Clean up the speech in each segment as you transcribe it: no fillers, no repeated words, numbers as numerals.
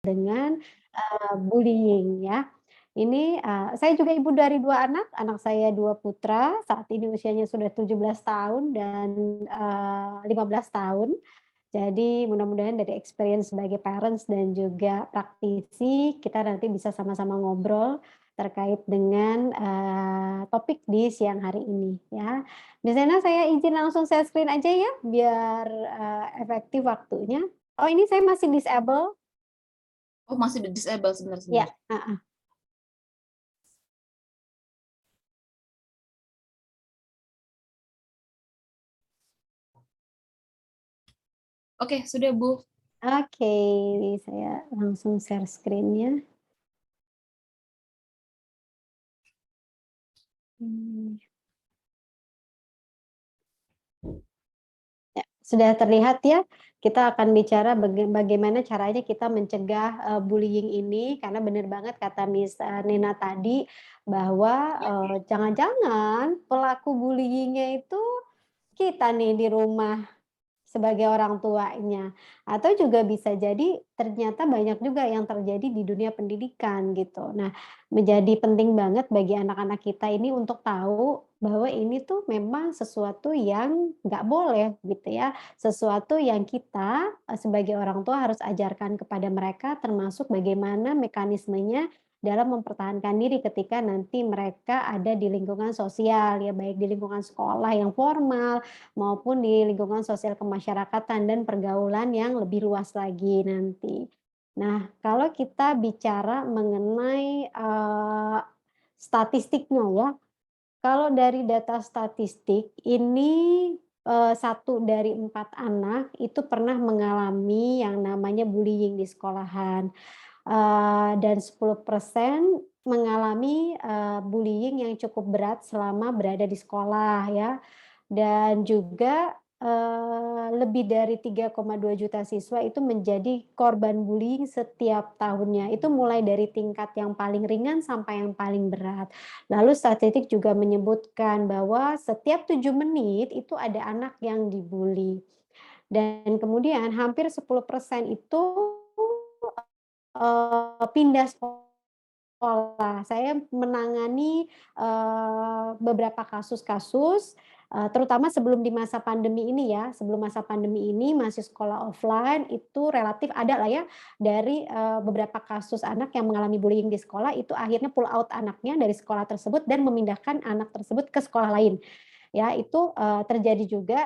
dengan, bullying ya. Ini, saya juga ibu dari 2 anak saya 2 putra, saat ini usianya sudah 17 tahun dan, 15 tahun. Jadi mudah-mudahan dari experience sebagai parents dan juga praktisi, kita nanti bisa sama-sama ngobrol terkait dengan, topik di siang hari ini ya. Misalnya saya izin langsung share screen aja ya, biar, efektif waktunya. Oh ini saya masih disable? Oh, masih disable, Ya, sebentar. heeh. Oke, sudah, Bu. Oke, saya langsung share screen-nya. Mmm. Ya, sudah terlihat ya? Kita akan bicara bagaimana caranya kita mencegah, bullying ini, karena benar banget kata Miss, Nina tadi, bahwa, Ya. jangan-jangan pelaku bullying-nya itu kita nih di rumah. Sebagai orang tuanya, atau juga bisa jadi ternyata banyak juga yang terjadi di dunia pendidikan gitu. Nah, menjadi penting banget bagi anak-anak kita ini untuk tahu bahwa ini tuh memang sesuatu yang nggak boleh gitu ya, sesuatu yang kita, sebagai orang tua harus ajarkan kepada mereka termasuk bagaimana mekanismenya dalam mempertahankan diri ketika nanti mereka ada di lingkungan sosial ya, baik di lingkungan sekolah yang formal maupun di lingkungan sosial kemasyarakatan dan pergaulan yang lebih luas lagi nanti. Nah, kalau kita bicara mengenai, statistiknya ya, kalau dari data statistik ini, 1 dari 4 anak itu pernah mengalami yang namanya bullying di sekolahan, dan 10% mengalami, bullying yang cukup berat selama berada di sekolah ya. Dan juga, lebih dari 3,2 juta siswa itu menjadi korban bullying setiap tahunnya. Itu mulai dari tingkat yang paling ringan sampai yang paling berat. Lalu statistik juga menyebutkan bahwa setiap 7 menit itu ada anak yang dibully. Dan kemudian hampir 10% itu, pindah sekolah. Saya menangani, beberapa kasus-kasus, terutama sebelum di masa pandemi ini ya, sebelum masa pandemi ini masih sekolah offline itu relatif ada lah ya, dari, beberapa kasus anak yang mengalami bullying di sekolah itu akhirnya pull out anaknya dari sekolah tersebut dan memindahkan anak tersebut ke sekolah lain. Ya itu, terjadi juga,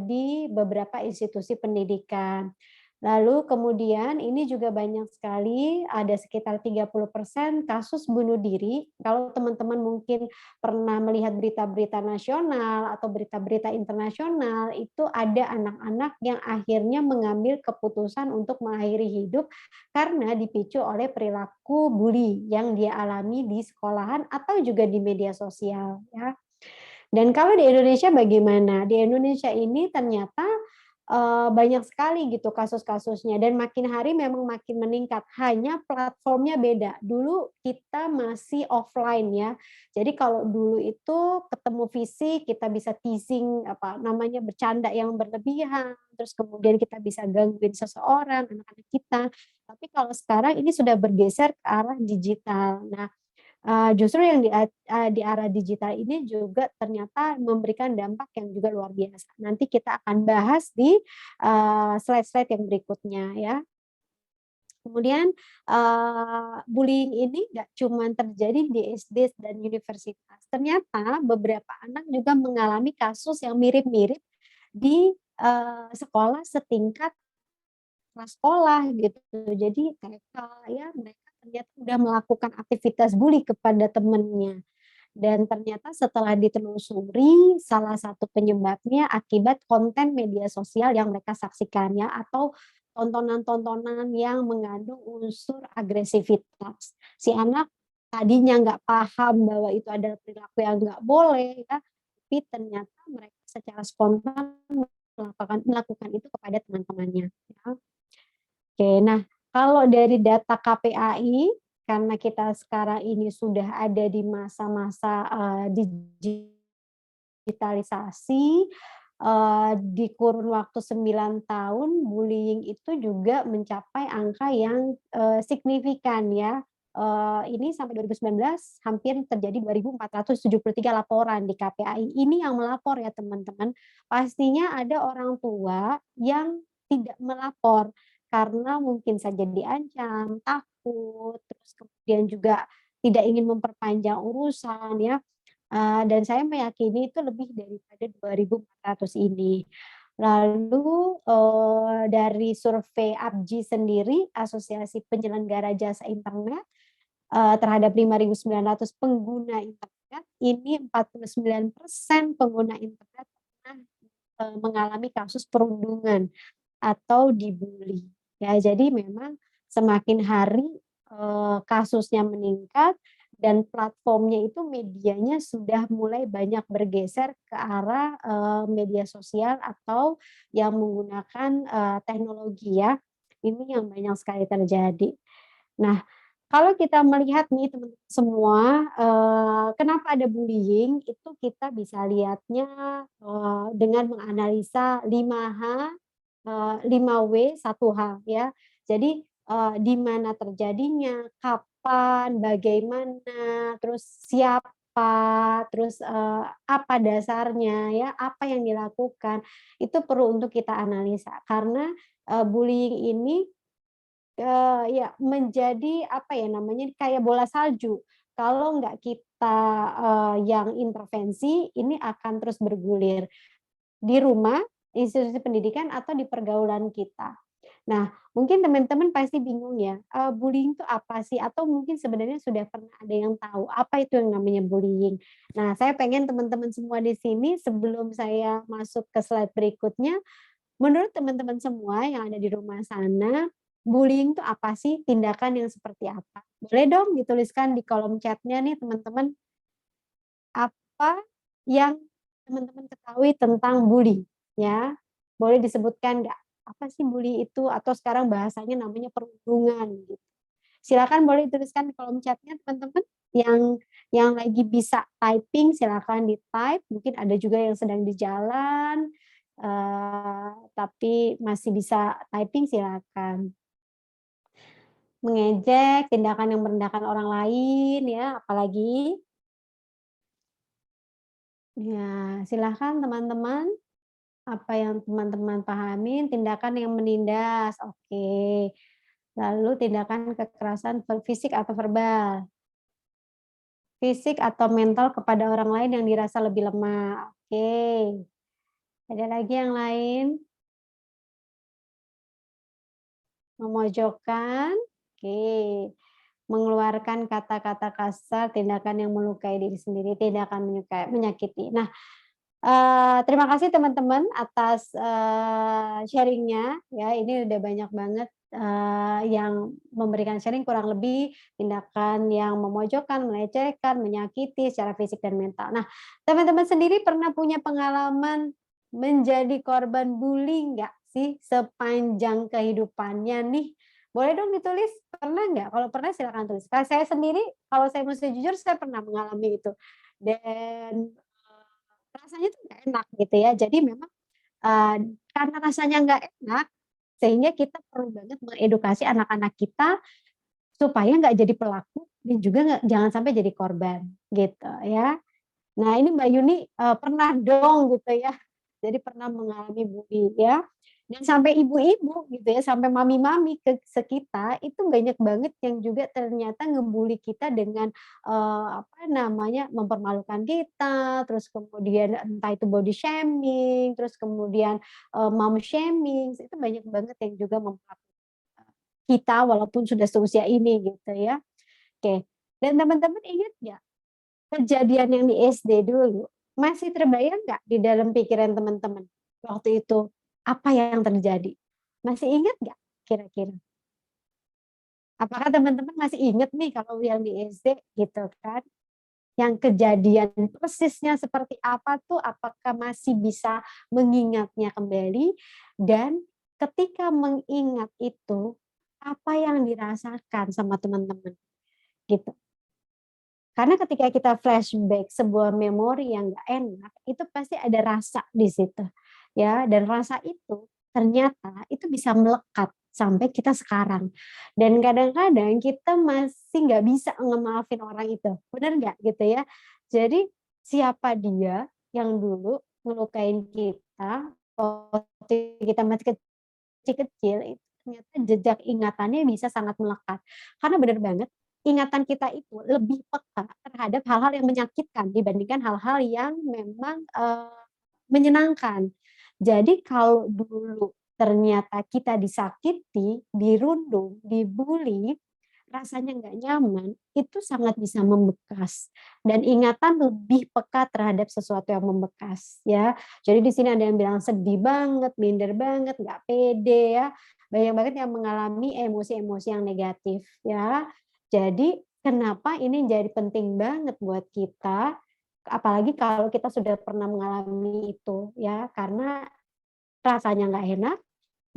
di beberapa institusi pendidikan. Lalu kemudian ini juga banyak sekali, ada sekitar 30% kasus bunuh diri. Kalau teman-teman mungkin pernah melihat berita-berita nasional atau berita-berita internasional, itu ada anak-anak yang akhirnya mengambil keputusan untuk mengakhiri hidup karena dipicu oleh perilaku bully yang dia alami di sekolahan atau juga di media sosial, ya. Dan kalau di Indonesia bagaimana? Di Indonesia ini ternyata, banyak sekali gitu kasus-kasusnya dan makin hari memang makin meningkat, hanya platformnya beda. Dulu kita masih offline ya, jadi kalau dulu itu ketemu fisik kita bisa teasing, apa namanya, bercanda yang berlebihan, terus kemudian kita bisa gangguin seseorang, anak-anak kita. Tapi kalau sekarang ini sudah bergeser ke arah digital. Nah, justru yang di arah digital ini juga ternyata memberikan dampak yang juga luar biasa. Nanti kita akan bahas di, slide-slide yang berikutnya ya. Kemudian, bullying ini nggak cuman terjadi di SD dan universitas, ternyata beberapa anak juga mengalami kasus yang mirip-mirip di, sekolah setingkat prasekolah gitu. Jadi TK ya, mereka ternyata udah melakukan aktivitas bully kepada temennya. Dan ternyata setelah ditelusuri, salah satu penyebabnya akibat konten media sosial yang mereka saksikan ya, atau tontonan-tontonan yang mengandung unsur agresivitas. Si anak tadinya nggak paham bahwa itu adalah perilaku yang nggak boleh ya, tapi ternyata mereka secara spontan melakukan melakukan itu kepada teman-temannya, ya. Oke, nah kalau dari data KPAI, karena kita sekarang ini sudah ada di masa-masa, digitalisasi, di kurun waktu 9 tahun bullying itu juga mencapai angka yang, signifikan ya. Ini sampai 2019 hampir terjadi 2.473 laporan di KPAI. Ini yang melapor ya teman-teman. Pastinya ada orang tua yang tidak melapor karena mungkin saja diancam, takut, terus kemudian juga tidak ingin memperpanjang urusan ya. Dan saya meyakini itu lebih daripada 2.400 ini. Lalu, dari survei APJI sendiri, Asosiasi Penyelenggara Jasa Internet, terhadap 5.900 pengguna internet, ini 49% pengguna internet pernah, mengalami kasus perundungan atau dibully. Ya, jadi memang semakin hari, kasusnya meningkat dan platformnya itu medianya sudah mulai banyak bergeser ke arah, media sosial atau yang menggunakan, teknologi ya. Ini yang banyak sekali terjadi. Nah, kalau kita melihat nih teman-teman semua, kenapa ada bullying, itu kita bisa lihatnya, dengan menganalisa 5H, 5W, 1H ya. Jadi, di mana terjadinya, kapan, bagaimana, terus siapa, terus, apa dasarnya ya, apa yang dilakukan, itu perlu untuk kita analisa. Karena, bullying ini ya menjadi apa ya namanya, kayak bola salju. Kalau nggak kita, yang intervensi, ini akan terus bergulir di rumah, institusi pendidikan, atau di pergaulan kita. Nah, mungkin teman-teman pasti bingung ya, bullying itu apa sih? Atau mungkin sebenarnya sudah pernah ada yang tahu, apa itu yang namanya bullying. Nah, saya pengen teman-teman semua di sini sebelum saya masuk ke slide berikutnya, menurut teman-teman semua yang ada di rumah sana, bullying itu apa sih? Tindakan yang seperti apa? Boleh dong dituliskan di kolom chat-nya nih teman-teman, apa yang teman-teman ketahui tentang bully, ya. Boleh disebutkan nggak? Apa sih bully itu? Atau sekarang bahasanya namanya perundungan gitu. Silakan boleh dituliskan di kolom chat-nya teman-teman, yang lagi bisa typing silakan di-type, mungkin ada juga yang sedang di jalan, tapi masih bisa typing silakan. Mengejek, tindakan yang merendahkan orang lain ya, apalagi? Ya, silahkan teman-teman, apa yang teman-teman pahamin, tindakan yang menindas, oke. Lalu tindakan kekerasan fisik atau verbal. Fisik atau mental kepada orang lain yang dirasa lebih lemah, oke. Ada lagi yang lain? Memojokkan, oke. Mengeluarkan kata-kata kasar, tindakan yang melukai diri sendiri, tindakan menyakiti. Nah, terima kasih teman-teman atas, sharing-nya ya, ini udah banyak banget, yang memberikan sharing kurang lebih tindakan yang memojokkan, melecehkan, menyakiti secara fisik dan mental. Nah, teman-teman sendiri pernah punya pengalaman menjadi korban bully nggak sih sepanjang kehidupannya nih? Boleh dong ditulis, pernah nggak? Kalau pernah silakan tulis. Kalau saya sendiri, kalau saya mesti jujur saya pernah mengalami itu dan rasanya tuh nggak enak gitu ya. Jadi memang, karena rasanya nggak enak, sehingga kita perlu banget mengedukasi anak-anak kita supaya nggak jadi pelaku dan juga jangan sampai jadi korban, gitu ya. Nah ini Mbak Yuni, pernah dong gitu ya, jadi pernah mengalami bully ya, dan sampai ibu-ibu gitu ya, sampai mami-mami ke kita, itu banyak banget yang juga ternyata ngebully kita dengan, apa namanya, mempermalukan kita, terus kemudian entah itu body shaming, terus kemudian, mom shaming, itu banyak banget yang juga kita walaupun sudah seusia ini gitu ya. Oke, dan teman-teman ingat nggak kejadian yang di SD dulu, masih terbayang nggak di dalam pikiran teman-teman waktu itu, apa yang terjadi? Masih ingat nggak kira-kira? Apakah teman-teman masih ingat nih kalau yang di SD gitu kan, yang kejadian persisnya seperti apa tuh, apakah masih bisa mengingatnya kembali? Dan ketika mengingat itu, apa yang dirasakan sama teman-teman? Gitu. Karena ketika kita flashback sebuah memori yang nggak enak, itu pasti ada rasa di situ. ya, dan rasa itu ternyata itu bisa melekat sampai kita sekarang. Dan kadang-kadang kita masih nggak bisa ngemaafin orang itu, bener nggak gitu ya? Jadi siapa dia yang dulu ngelukain kita waktu kita masih kecil-kecil, itu ternyata jejak ingatannya bisa sangat melekat. Karena bener banget, ingatan kita itu lebih peka terhadap hal-hal yang menyakitkan dibandingkan hal-hal yang memang, menyenangkan. Jadi kalau dulu ternyata kita disakiti, dirundung, dibully, rasanya nggak nyaman, itu sangat bisa membekas dan ingatan lebih peka terhadap sesuatu yang membekas, ya. Jadi di sini ada yang bilang sedih banget, minder banget, nggak pede ya, banyak banget yang mengalami emosi-emosi yang negatif, ya. Jadi kenapa ini jadi penting banget buat kita, apalagi kalau kita sudah pernah mengalami itu, ya, karena rasanya nggak enak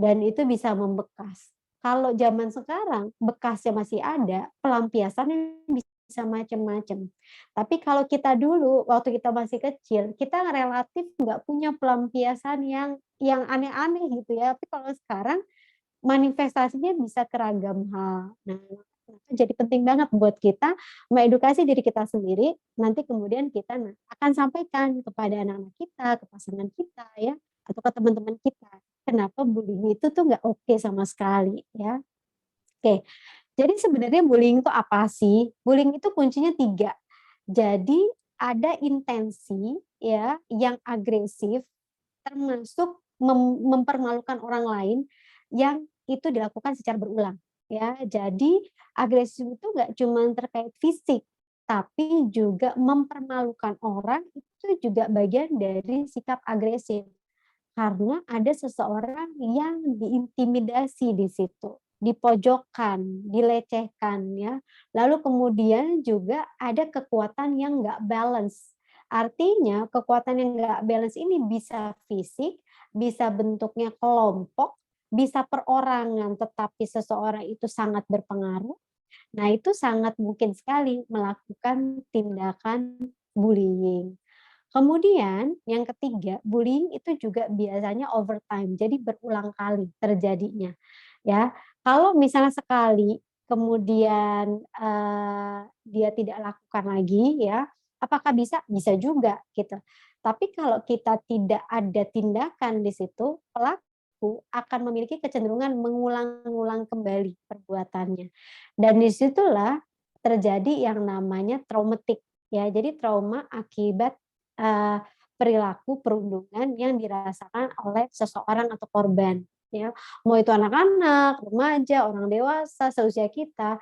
dan itu bisa membekas. Kalau zaman sekarang bekasnya masih ada, pelampiasannya bisa macam-macam. Tapi kalau kita dulu waktu kita masih kecil, kita relatif nggak punya pelampiasan yang aneh-aneh gitu ya. Tapi kalau sekarang manifestasinya bisa ke ragam hal. Nah, jadi penting banget buat kita mengedukasi diri kita sendiri, nanti kemudian kita akan sampaikan kepada anak-anak kita, ke pasangan kita ya, atau ke teman-teman kita. Kenapa bullying itu tuh nggak oke sama sekali ya. Oke, jadi sebenarnya bullying itu apa sih? Bullying itu kuncinya 3. Jadi ada intensi ya yang agresif termasuk mempermalukan orang lain yang itu dilakukan secara berulang, ya. Jadi agresif itu nggak cuma terkait fisik, tapi juga mempermalukan orang itu juga bagian dari sikap agresif. Karena ada seseorang yang diintimidasi di situ, dipojokkan, dilecehkan ya. Lalu kemudian juga ada kekuatan yang nggak balance. Artinya kekuatan yang nggak balance ini bisa fisik, bisa bentuknya kelompok, bisa perorangan tetapi seseorang itu sangat berpengaruh. Nah itu sangat mungkin sekali melakukan tindakan bullying. Kemudian yang ketiga, bullying itu juga biasanya overtime, jadi berulang kali terjadinya, ya. Kalau misalnya sekali, kemudian, dia tidak lakukan lagi ya, apakah bisa? Bisa juga gitu. Tapi kalau kita tidak ada tindakan di situ, pelaku akan memiliki kecenderungan mengulang-ulang kembali perbuatannya. Dan disitulah terjadi yang namanya traumatik ya, jadi trauma akibat eee, perilaku perundungan yang dirasakan oleh seseorang atau korban, ya. Mau itu anak-anak, remaja, orang dewasa, seusia kita,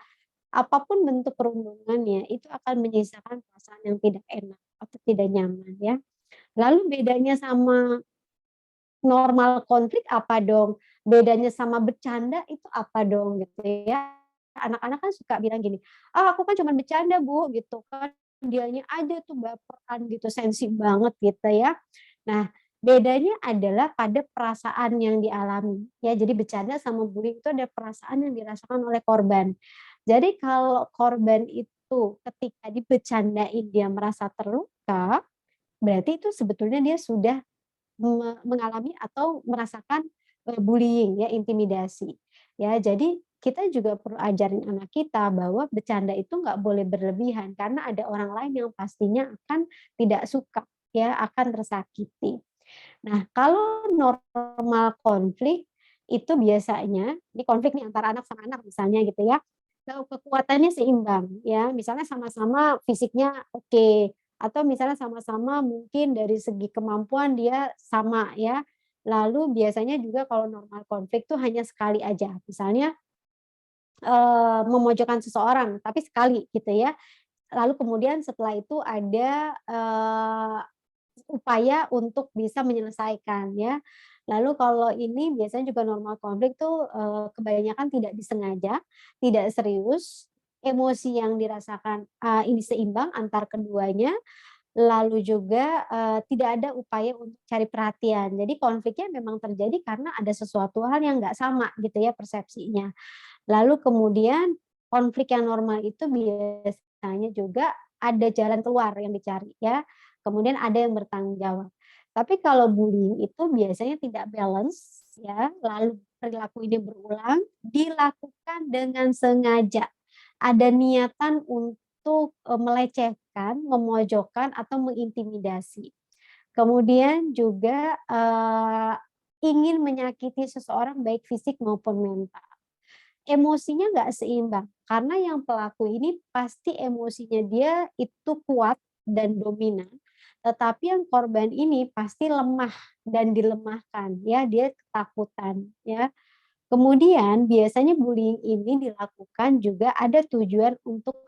apapun bentuk perundungannya, itu akan menyisakan perasaan yang tidak enak atau tidak nyaman, ya. Lalu bedanya sama normal konflik apa dong? Bedanya sama bercanda itu apa dong gitu ya. Anak-anak kan suka bilang gini, "Ah, aku kan cuman bercanda Bu," gitu kan. Dianya aja tuh baperan gitu, sensi banget gitu ya. Nah, bedanya adalah pada perasaan yang dialami ya. Jadi bercanda sama bullying itu ada perasaan yang dirasakan oleh korban. Jadi kalau korban itu ketika dibecandain dia merasa terluka, berarti itu sebetulnya dia sudah mengalami atau merasakan, bullying ya, intimidasi. Ya, jadi kita juga perlu ajarin anak kita bahwa bercanda itu nggak boleh berlebihan, karena ada orang lain yang pastinya akan tidak suka ya, akan tersakiti. Nah, kalau normal konflik, itu biasanya ini konflik nih antara anak sama anak misalnya gitu ya, kekuatannya seimbang ya, misalnya sama-sama fisiknya oke, atau misalnya sama-sama mungkin dari segi kemampuan dia sama ya. Lalu biasanya juga kalau normal konflik tuh hanya sekali aja, misalnya, memojokkan seseorang tapi sekali gitu ya. Lalu kemudian setelah itu ada, upaya untuk bisa menyelesaikan ya. Lalu kalau ini biasanya juga normal konflik tuh, kebanyakan tidak disengaja, tidak serius, emosi yang dirasakan, ini seimbang antar keduanya, lalu juga, tidak ada upaya untuk cari perhatian. Jadi konfliknya memang terjadi karena ada sesuatu hal yang nggak sama gitu ya persepsinya. Lalu kemudian konflik yang normal itu biasanya juga ada jalan keluar yang dicari ya, kemudian ada yang bertanggung jawab. Tapi kalau bullying itu biasanya tidak balance ya, lalu perilaku ini berulang, dilakukan dengan sengaja. Ada niatan untuk melecehkan, memojokkan atau mengintimidasi. Kemudian juga ingin menyakiti seseorang baik fisik maupun mental. Emosinya nggak seimbang, karena yang pelaku ini pasti emosinya dia itu kuat dan dominan, tetapi yang korban ini pasti lemah dan dilemahkan, ya, dia ketakutan, ya. Kemudian biasanya bullying ini dilakukan juga ada tujuan untuk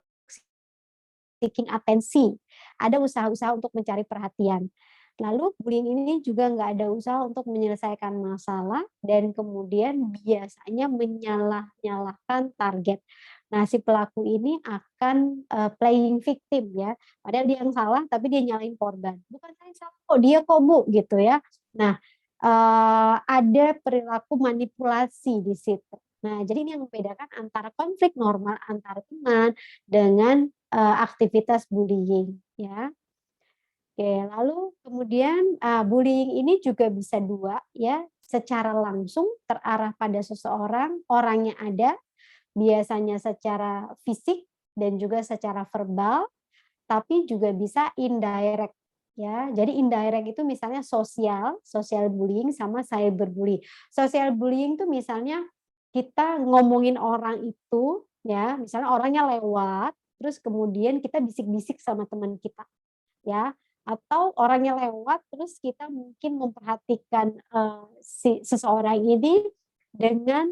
seeking atensi, ada usaha-usaha untuk mencari perhatian. Lalu bullying ini juga nggak ada usaha untuk menyelesaikan masalah dan kemudian biasanya menyalah-nyalahkan target. Nah, si pelaku ini akan, playing victim ya, padahal dia yang salah tapi dia nyalahin korban, "Bukan saya yang salah kok, dia kok Bu," gitu ya. Nah, ada perilaku manipulasi di situ. Nah, jadi ini yang membedakan antara konflik normal antar teman dengan aktivitas bullying ya. Oke, lalu kemudian, bullying ini juga bisa 2 ya, secara langsung terarah pada seseorang, orangnya ada, biasanya secara fisik dan juga secara verbal, tapi juga bisa indirect ya. Jadi indirect itu misalnya social bullying sama cyberbullying. Social bullying itu misalnya kita ngomongin orang itu ya, misalnya orangnya lewat, terus kemudian kita bisik-bisik sama teman kita ya, atau orangnya lewat terus kita mungkin memperhatikan, si seseorang ini dengan,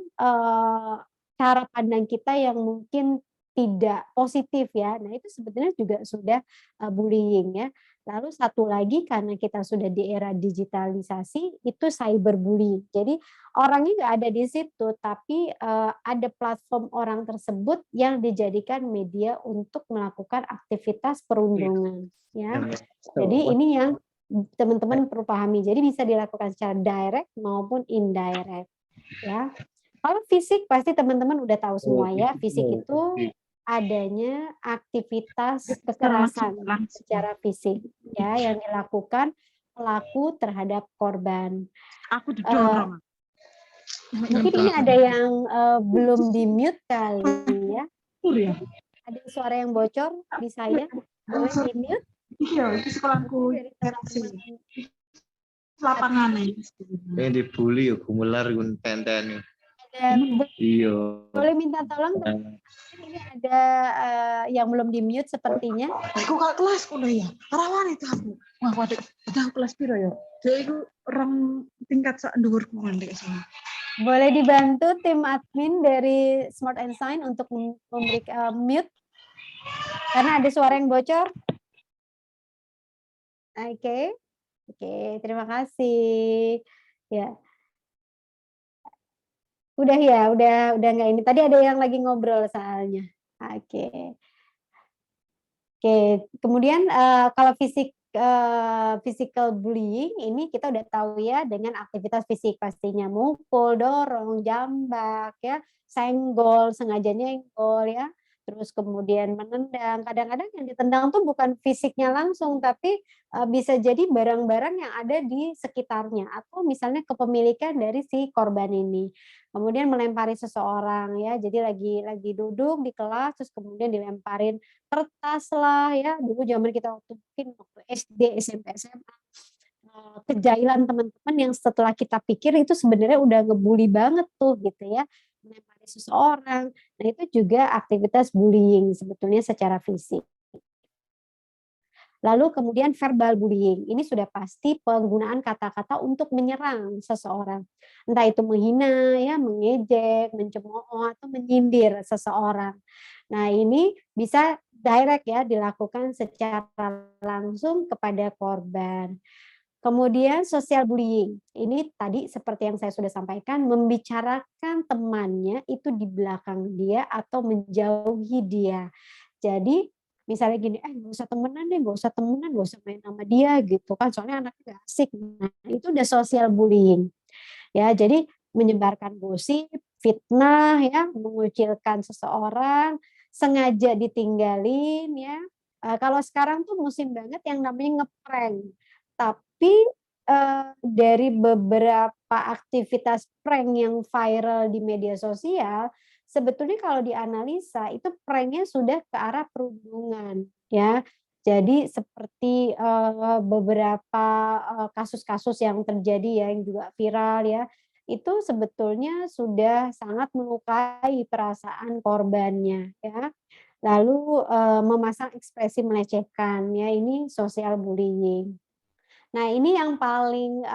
cara pandang kita yang mungkin tidak positif ya. Nah, itu sebenarnya juga sudah, bullying ya. Lalu satu lagi karena kita sudah di era digitalisasi, itu cyberbullying. Jadi orangnya nggak ada di situ, tapi, ada platform orang tersebut yang dijadikan media untuk melakukan aktivitas perundungan, ya. Jadi ini yang teman-teman perlu pahami. Jadi bisa dilakukan secara direct maupun indirect, ya. Kalau fisik pasti teman-teman udah tahu semua ya, fisik itu adanya aktivitas kekerasan secara fisik ya yang dilakukan pelaku terhadap korban. Aku Eee, didorong. mungkin ini ada yang, belum di-mute kali ya? Ya. Ada suara yang bocor di saya, boleh di-mute? Iya, itu sekolahku. Dari teman-teman. Lapangan Yang dibully ya gumelar kun tenteni. Ada Iya. boleh minta tolong teman-teman, ini ada, yang belum di-mute sepertinya. Aku kak kelas kuno ya. Rawan itu aku. Wah, waduh, udah kelas piro ya? Jadi itu orang tingkat sak dhuwur kuwi ndek sana. Boleh dibantu tim admin dari Smart and Sign untuk memberi mute karena ada suara yang bocor. Oke. Oke, terima kasih. Ya. Udah ya, udah nggak ini. Tadi ada yang lagi ngobrol soalnya. Oke. Oke, kemudian, kalau physical bullying ini kita udah tahu ya dengan aktivitas fisik pastinya, mukul, dorong, jambak ya, senggol, sengaja nyenggol ya, terus kemudian menendang. Kadang-kadang yang ditendang tuh bukan fisiknya langsung, tapi, bisa jadi barang-barang yang ada di sekitarnya atau misalnya kepemilikan dari si korban ini. Kemudian melempari seseorang ya, jadi lagi duduk di kelas terus kemudian dilemparin kertas lah ya, dulu zaman kita waktu SD, SMP, SMA, kejailan teman-teman yang setelah kita pikir itu sebenarnya udah ngebully banget tuh gitu ya, melempari seseorang. Nah itu juga aktivitas bullying sebetulnya secara fisik. Lalu kemudian verbal bullying, ini sudah pasti penggunaan kata-kata untuk menyerang seseorang. Entah itu menghina ya, mengejek, mencemooh atau menyindir seseorang. Nah, ini bisa direct ya dilakukan secara langsung kepada korban. Kemudian social bullying, ini tadi seperti yang saya sudah sampaikan, membicarakan temannya itu di belakang dia atau menjauhi dia. Jadi misalnya gini, nggak usah temenan deh, nggak usah temenan, nggak usah main sama dia gitu kan, soalnya anaknya nggak asik. Nah, itu udah social bullying. Ya, jadi menyebarkan gosip, fitnah ya, mengucilkan seseorang, sengaja ditinggalin ya. Kalau sekarang tuh musim banget yang namanya ngeprank. Tapi dari beberapa aktivitas prank yang viral di media sosial, sebetulnya kalau dianalisa itu pranknya sudah ke arah perundungan, ya. Jadi seperti, beberapa, kasus-kasus yang terjadi ya, yang juga viral ya, itu sebetulnya sudah sangat melukai perasaan korbannya, ya. Lalu, memasang ekspresi melecehkan, ya ini social bullying. Nah, ini yang paling,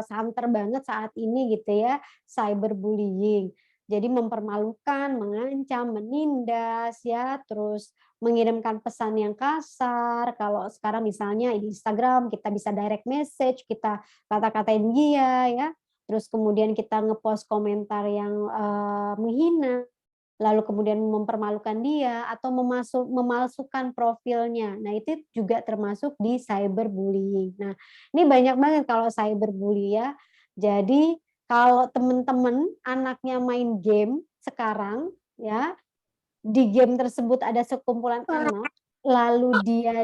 santer banget saat ini gitu ya, cyberbullying. Jadi mempermalukan, mengancam, menindas ya, terus mengirimkan pesan yang kasar. Kalau sekarang misalnya di Instagram kita bisa direct message, kita kata-katain dia ya, terus kemudian kita ngepost komentar yang, menghina. Lalu kemudian mempermalukan dia atau memalsukan profilnya. Nah, itu juga termasuk di cyberbullying. Nah, ini banyak banget kalau cyberbully ya. Jadi kalau teman-teman anaknya main game sekarang ya, di game tersebut ada sekumpulan anak, lalu dia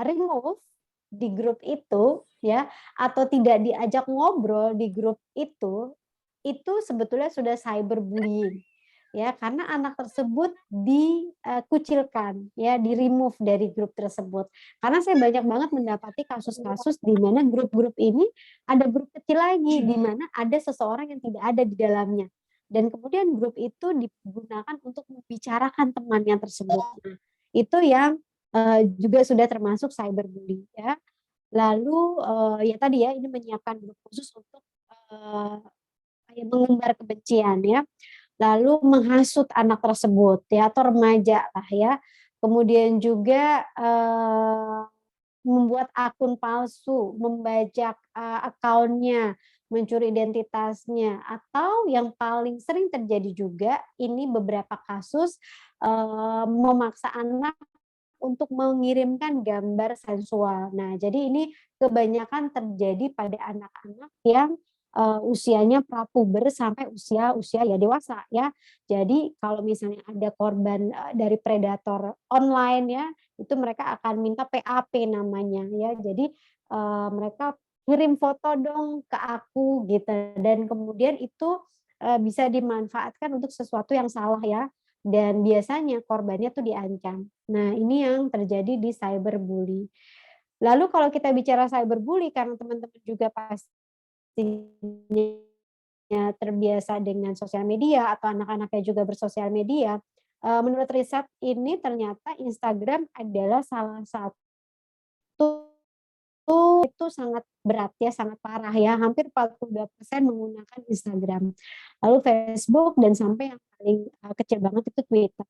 remove di grup itu ya, atau tidak diajak ngobrol di grup itu sebetulnya sudah cyberbullying. Ya, karena anak tersebut dikucilkan, ya, di-remove dari grup tersebut. Karena saya banyak banget mendapati kasus-kasus di mana grup-grup ini ada grup kecil lagi, di mana ada seseorang yang tidak ada di dalamnya. Dan kemudian grup itu digunakan untuk membicarakan temannya tersebut. Nah, itu yang, juga sudah termasuk cyberbullying, ya. Lalu, ya tadi ya, ini menyiapkan grup khusus untuk, kayak mengumbar kebencian ya. Lalu menghasut anak tersebut ya atau remaja lah ya. Kemudian juga, membuat akun palsu, membajak, akunnya, mencuri identitasnya, atau yang paling sering terjadi juga ini beberapa kasus, memaksa anak untuk mengirimkan gambar sensual. Nah, jadi ini kebanyakan terjadi pada anak-anak yang, usianya prapuber sampai usia ya dewasa ya. Jadi kalau misalnya ada korban, dari predator online ya, itu mereka akan minta PAP namanya ya. Jadi, mereka kirim foto dong ke aku gitu dan kemudian itu, bisa dimanfaatkan untuk sesuatu yang salah ya. Dan biasanya korbannya tuh diancam. Nah, ini yang terjadi di cyberbully. Lalu kalau kita bicara cyberbully karena teman-teman juga pastinya terbiasa dengan sosial media atau anak-anaknya juga bersosial media, menurut riset ini ternyata Instagram adalah salah satu itu sangat berat ya, sangat parah ya, hampir 42% menggunakan Instagram. Lalu Facebook dan sampai yang paling, kecil banget itu Twitter.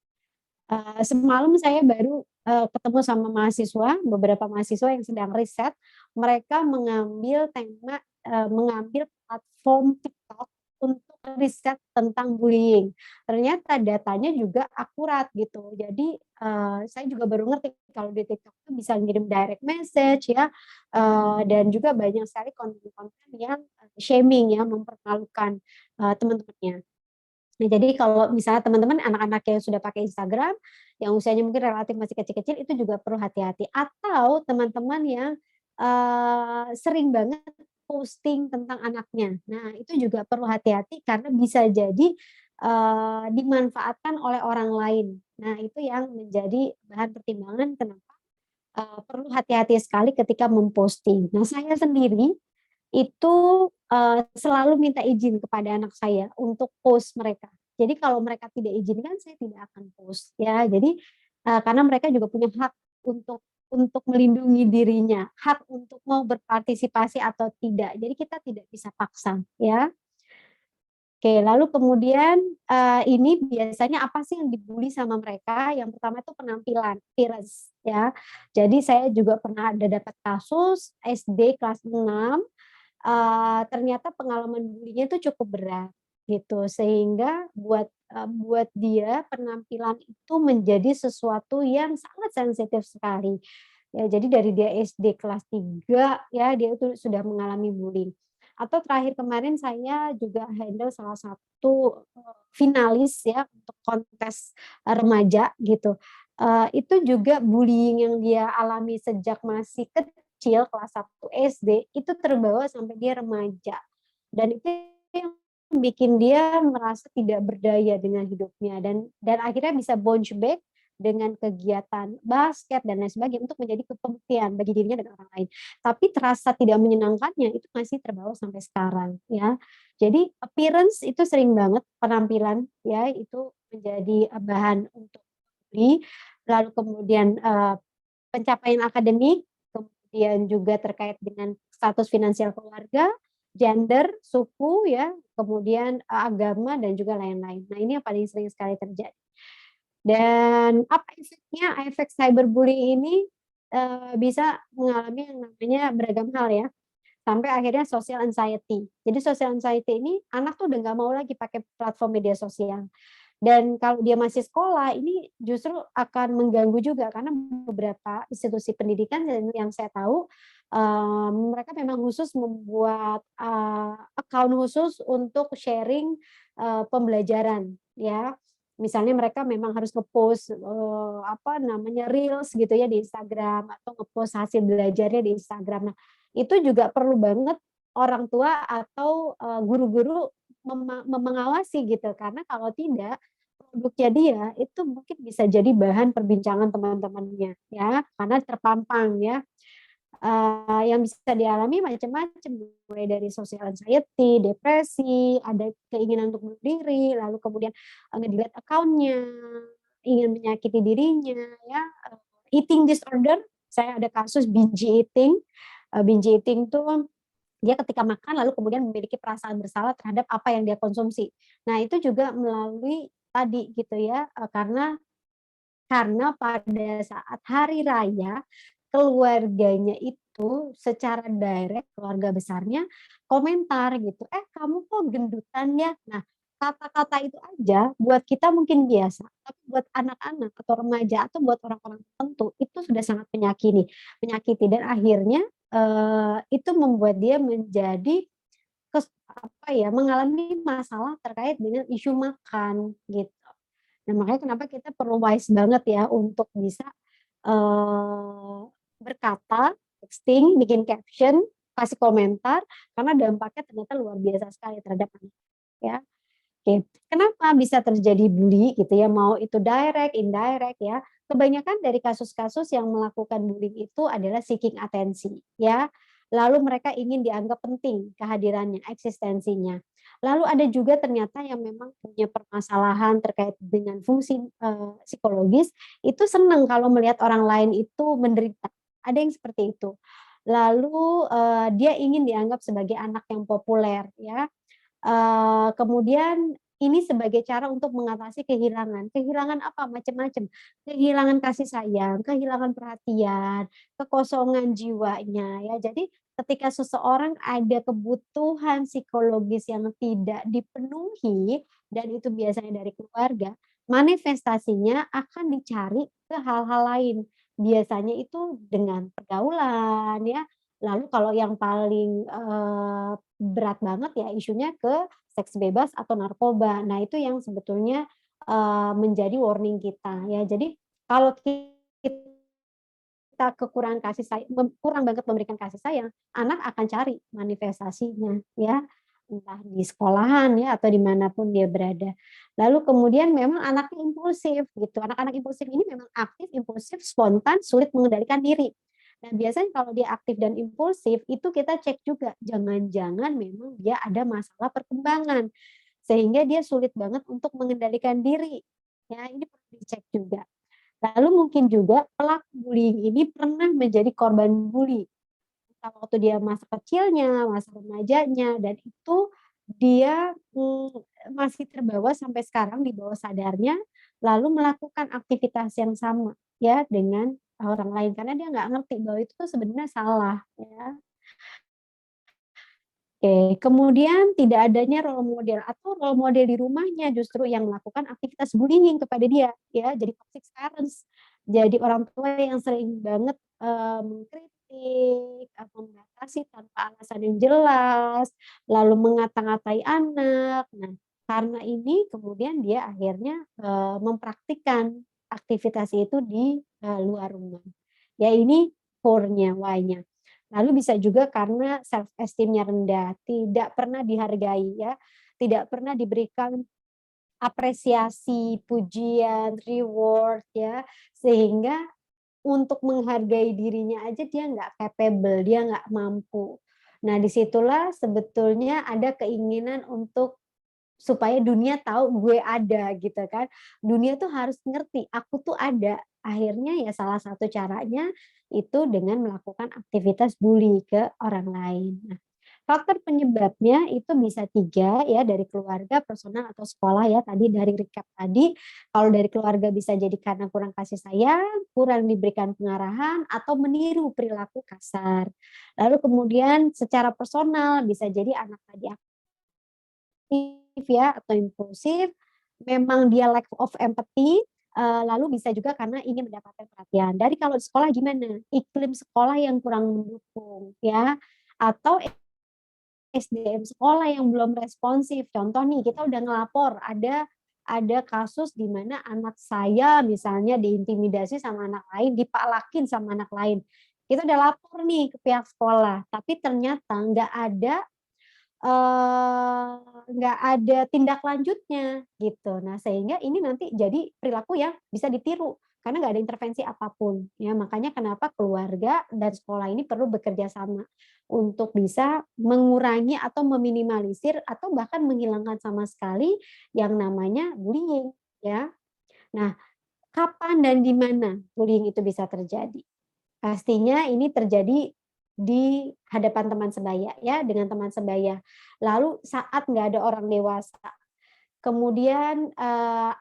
Semalam saya baru, ketemu sama mahasiswa, beberapa mahasiswa yang sedang riset, mereka mengambil platform TikTok untuk riset tentang bullying. Ternyata datanya juga akurat gitu. Jadi, saya juga baru ngerti kalau di TikTok itu bisa ngirim direct message ya, dan juga banyak sekali konten-konten yang, shaming ya, mempermalukan, teman-temannya. Nah, jadi kalau misalnya teman-teman anak-anak yang sudah pakai Instagram, yang usianya mungkin relatif masih kecil-kecil, itu juga perlu hati-hati. Atau teman-teman yang, sering banget posting tentang anaknya. Nah, itu juga perlu hati-hati karena bisa jadi, dimanfaatkan oleh orang lain. Nah, itu yang menjadi bahan pertimbangan kenapa, perlu hati-hati sekali ketika memposting. Nah, saya sendiri itu, selalu minta izin kepada anak saya untuk post mereka. Jadi kalau mereka tidak izinkan, saya tidak akan post ya. Jadi, karena mereka juga punya hak untuk melindungi dirinya, hak untuk mau berpartisipasi atau tidak. Jadi kita tidak bisa paksa ya. Oke, lalu kemudian, ini biasanya apa sih yang dibully sama mereka? Yang pertama itu penampilan, appearance ya. Jadi saya juga pernah ada dapat kasus SD kelas 6. Ternyata pengalaman bully-nya itu cukup berat gitu, sehingga buat dia penampilan itu menjadi sesuatu yang sangat sensitif sekali. Ya, jadi dari dia SD kelas 3 ya, dia itu sudah mengalami bullying. Atau terakhir kemarin saya juga handle salah satu, finalis ya untuk kontes, remaja gitu. Itu juga bullying yang dia alami sejak masih kecil kecil kelas 1 SD itu terbawa sampai dia remaja. Dan itu yang bikin dia merasa tidak berdaya dengan hidupnya dan akhirnya bisa bounce back dengan kegiatan basket dan lain sebagainya untuk menjadi pembuktian bagi dirinya dan orang lain. Tapi terasa tidak menyenangkannya itu masih terbawa sampai sekarang ya. Jadi appearance itu sering banget, penampilan ya itu menjadi bahan untuk dibully. Lalu kemudian pencapaian akademik, kemudian juga terkait dengan status finansial keluarga, gender, suku ya, kemudian agama dan juga lain-lain. Nah, ini yang paling sering sekali terjadi. Dan apa efeknya? Efek cyberbullying ini bisa mengalami yang namanya beragam hal ya, sampai akhirnya social anxiety. Jadi social anxiety ini anak tuh udah nggak mau lagi pakai platform media sosial. Dan kalau dia masih sekolah, ini justru akan mengganggu juga karena beberapa institusi pendidikan yang saya tahu mereka memang khusus membuat account khusus untuk sharing pembelajaran ya. Misalnya mereka memang harus ngepost reels gitu ya di Instagram atau ngepost hasil belajarnya di Instagram. Nah, itu juga perlu banget orang tua atau guru-guru mengawasi gitu karena kalau tidak produknya dia itu mungkin bisa jadi bahan perbincangan teman-temannya ya karena terpampang ya. Yang bisa dialami macam-macam mulai dari social anxiety, depresi, ada keinginan untuk bunuh diri, lalu kemudian nge-delete account-nya, ingin menyakiti dirinya ya, eating disorder, saya ada kasus binge eating. Binge eating tuh dia ketika makan lalu kemudian memiliki perasaan bersalah terhadap apa yang dia konsumsi. Nah, itu juga melalui tadi gitu ya, karena pada saat hari raya keluarganya itu secara direct, keluarga besarnya komentar gitu, kamu kok gendutan ya? Nah, kata-kata itu aja buat kita mungkin biasa, tapi buat anak-anak atau remaja atau buat orang-orang tertentu itu sudah sangat menyakiti dan akhirnya itu membuat dia menjadi mengalami masalah terkait dengan isu makan gitu. Nah, makanya kenapa kita perlu wise banget ya untuk bisa berkata, texting, bikin caption, kasih komentar, karena dampaknya ternyata luar biasa sekali terhadap anak ya. Oke, kenapa bisa terjadi bully gitu ya, mau itu direct, indirect ya. Kebanyakan dari kasus-kasus yang melakukan bullying itu adalah seeking atensi ya. Lalu mereka ingin dianggap penting kehadirannya, eksistensinya. Lalu ada juga ternyata yang memang punya permasalahan terkait dengan fungsi psikologis, itu senang kalau melihat orang lain itu menderita. Ada yang seperti itu. Lalu dia ingin dianggap sebagai anak yang populer ya. Kemudian ini sebagai cara untuk mengatasi kehilangan. Kehilangan apa? Macam-macam. Kehilangan kasih sayang, kehilangan perhatian, kekosongan jiwanya ya. Jadi ketika seseorang ada kebutuhan psikologis yang tidak dipenuhi dan itu biasanya dari keluarga, manifestasinya akan dicari ke hal-hal lain. Biasanya itu dengan pergaulan ya. Lalu kalau yang paling berat banget ya isunya ke seks bebas atau narkoba. Nah, itu yang sebetulnya menjadi warning kita ya. Jadi kalau kita kekurangan kasih sayang, kurang banget memberikan kasih sayang, anak akan cari manifestasinya ya, entah di sekolahan ya atau dimanapun dia berada. Lalu kemudian memang anaknya impulsif gitu. Anak-anak impulsif ini memang aktif, impulsif, spontan, sulit mengendalikan diri. Nah, biasanya kalau dia aktif dan impulsif, itu kita cek juga, jangan-jangan memang dia ada masalah perkembangan, sehingga dia sulit banget untuk mengendalikan diri. Ya, ini perlu dicek juga. Lalu mungkin juga pelaku bullying ini pernah menjadi korban bully. Entah waktu dia masa kecilnya, masa remajanya, dan itu dia masih terbawa sampai sekarang di bawah sadarnya, lalu melakukan aktivitas yang sama ya dengan orang lain karena dia nggak ngerti bahwa itu tuh sebenarnya salah ya. Oke, kemudian tidak adanya role model atau role model di rumahnya justru yang melakukan aktivitas bullying kepada dia ya, jadi toxic parents. Jadi orang tua yang sering banget mengkritik, membatasi tanpa alasan yang jelas, lalu mengata-ngatai anak. Nah, karena ini kemudian dia akhirnya mempraktikkan aktivitas itu di luar rumah. Ya ini core-nya, why-nya. Lalu bisa juga karena self esteem-nya rendah, tidak pernah dihargai ya, tidak pernah diberikan apresiasi, pujian, reward ya, sehingga untuk menghargai dirinya aja dia nggak capable, dia nggak mampu. Nah, disitulah sebetulnya ada keinginan untuk supaya dunia tahu gue ada gitu kan. Dunia tuh harus ngerti aku tuh ada. Akhirnya ya salah satu caranya itu dengan melakukan aktivitas bully ke orang lain. Nah, faktor penyebabnya itu bisa 3 ya, dari keluarga, personal, atau sekolah ya. Tadi dari recap tadi, kalau dari keluarga bisa jadi karena kurang kasih sayang, kurang diberikan pengarahan, atau meniru perilaku kasar. Lalu kemudian secara personal bisa jadi anak tadi aktif ya atau impulsif, memang dia lack of empathy, lalu bisa juga karena ingin mendapatkan perhatian. Dari kalau di sekolah gimana? Iklim sekolah yang kurang mendukung ya, atau SDM sekolah yang belum responsif. Contoh nih, kita udah ngelapor ada kasus di mana anak saya misalnya diintimidasi sama anak lain, dipalakin sama anak lain. Kita udah lapor nih ke pihak sekolah, tapi ternyata nggak ada tindak lanjutnya gitu. Nah, sehingga ini nanti jadi perilaku yang bisa ditiru karena nggak ada intervensi apapun ya. Makanya kenapa keluarga dan sekolah ini perlu bekerja sama untuk bisa mengurangi atau meminimalisir atau bahkan menghilangkan sama sekali yang namanya bullying ya. Nah, kapan dan di mana bullying itu bisa terjadi? Pastinya ini terjadi di hadapan teman sebaya ya, dengan teman sebaya. Lalu saat nggak ada orang dewasa. Kemudian,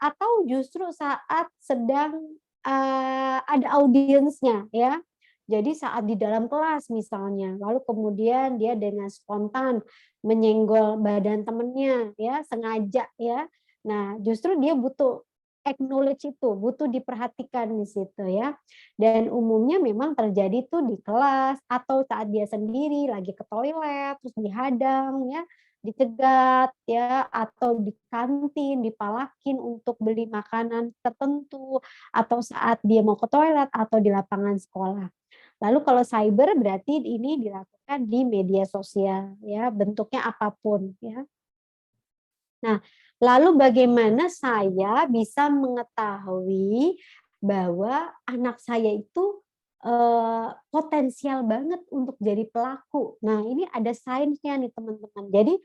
atau justru saat sedang, ada audiensnya ya. Jadi saat di dalam kelas misalnya, lalu kemudian dia dengan spontan menyenggol badan temennya ya, sengaja ya. Nah, justru dia butuh acknowledge itu, butuh diperhatikan di situ ya. Dan umumnya memang terjadi tuh di kelas atau saat dia sendiri lagi ke toilet, terus dihadang ya, dicegat ya, atau di kantin, dipalakin untuk beli makanan tertentu, atau saat dia mau ke toilet atau di lapangan sekolah. Lalu kalau cyber berarti ini dilakukan di media sosial ya, bentuknya apapun ya. Nah, lalu bagaimana saya bisa mengetahui bahwa anak saya itu, potensial banget untuk jadi pelaku. Nah, ini ada sainsnya nih teman-teman. Jadi,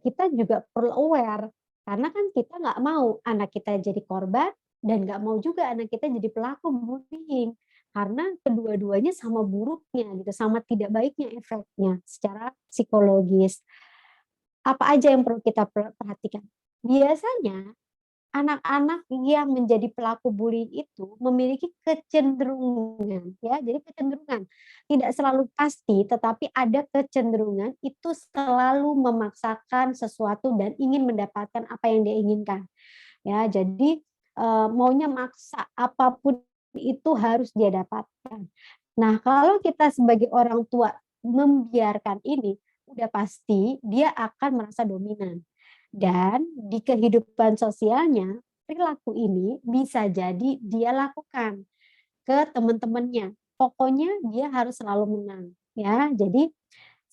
kita juga perlu aware, karena kan kita nggak mau anak kita jadi korban dan nggak mau juga anak kita jadi pelaku bullying. Karena kedua-duanya sama buruknya gitu, sama tidak baiknya efeknya secara psikologis. Apa aja yang perlu kita perhatikan? Biasanya anak-anak yang menjadi pelaku bullying itu memiliki kecenderungan ya, jadi kecenderungan. Tidak selalu pasti, tetapi ada kecenderungan itu selalu memaksakan sesuatu dan ingin mendapatkan apa yang dia inginkan. Ya, jadi, maunya maksa, apapun itu harus dia dapatkan. Nah, kalau kita sebagai orang tua membiarkan ini, udah pasti dia akan merasa dominan. Dan di kehidupan sosialnya, perilaku ini bisa jadi dia lakukan ke teman-temannya. Pokoknya dia harus selalu menang, ya. Jadi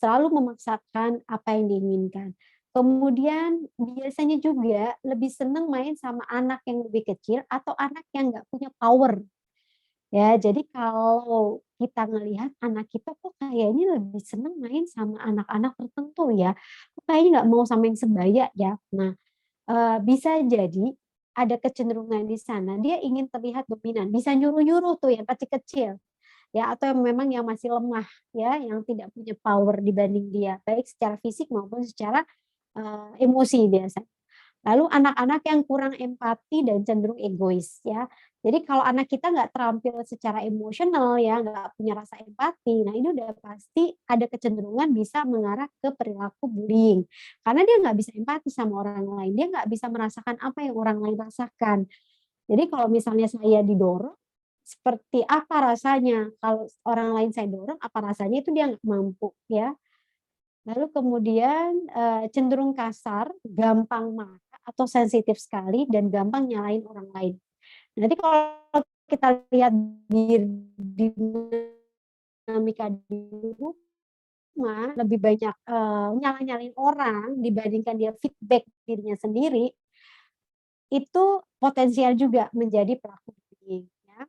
selalu memaksakan apa yang diinginkan. Kemudian biasanya juga lebih senang main sama anak yang lebih kecil atau anak yang nggak punya power. Ya, jadi kalau kita ngelihat anak kita kok kayaknya lebih senang main sama anak-anak tertentu ya, kok kayaknya nggak mau sama yang sebaya ya. Nah, bisa jadi ada kecenderungan di sana, dia ingin terlihat dominan, bisa nyuruh-nyuruh tuh yang kecil-kecil, ya atau yang memang yang masih lemah ya, yang tidak punya power dibanding dia, baik secara fisik maupun secara, emosi biasanya. Lalu anak-anak yang kurang empati dan cenderung egois ya. Jadi kalau anak kita nggak terampil secara emosional ya, nggak punya rasa empati, nah ini udah pasti ada kecenderungan bisa mengarah ke perilaku bullying. Karena dia nggak bisa empati sama orang lain, dia nggak bisa merasakan apa yang orang lain rasakan. Jadi kalau misalnya saya didorong, seperti apa rasanya kalau orang lain saya dorong, apa rasanya itu dia nggak mampu ya. Lalu kemudian, cenderung kasar, gampang marah atau sensitif sekali dan gampang nyalahin orang lain. Nanti kalau kita lihat di dinamika di rumah, lebih banyak, nyala-nyalain orang dibandingkan dia feedback dirinya sendiri, itu potensial juga menjadi pelaku bullying, ya.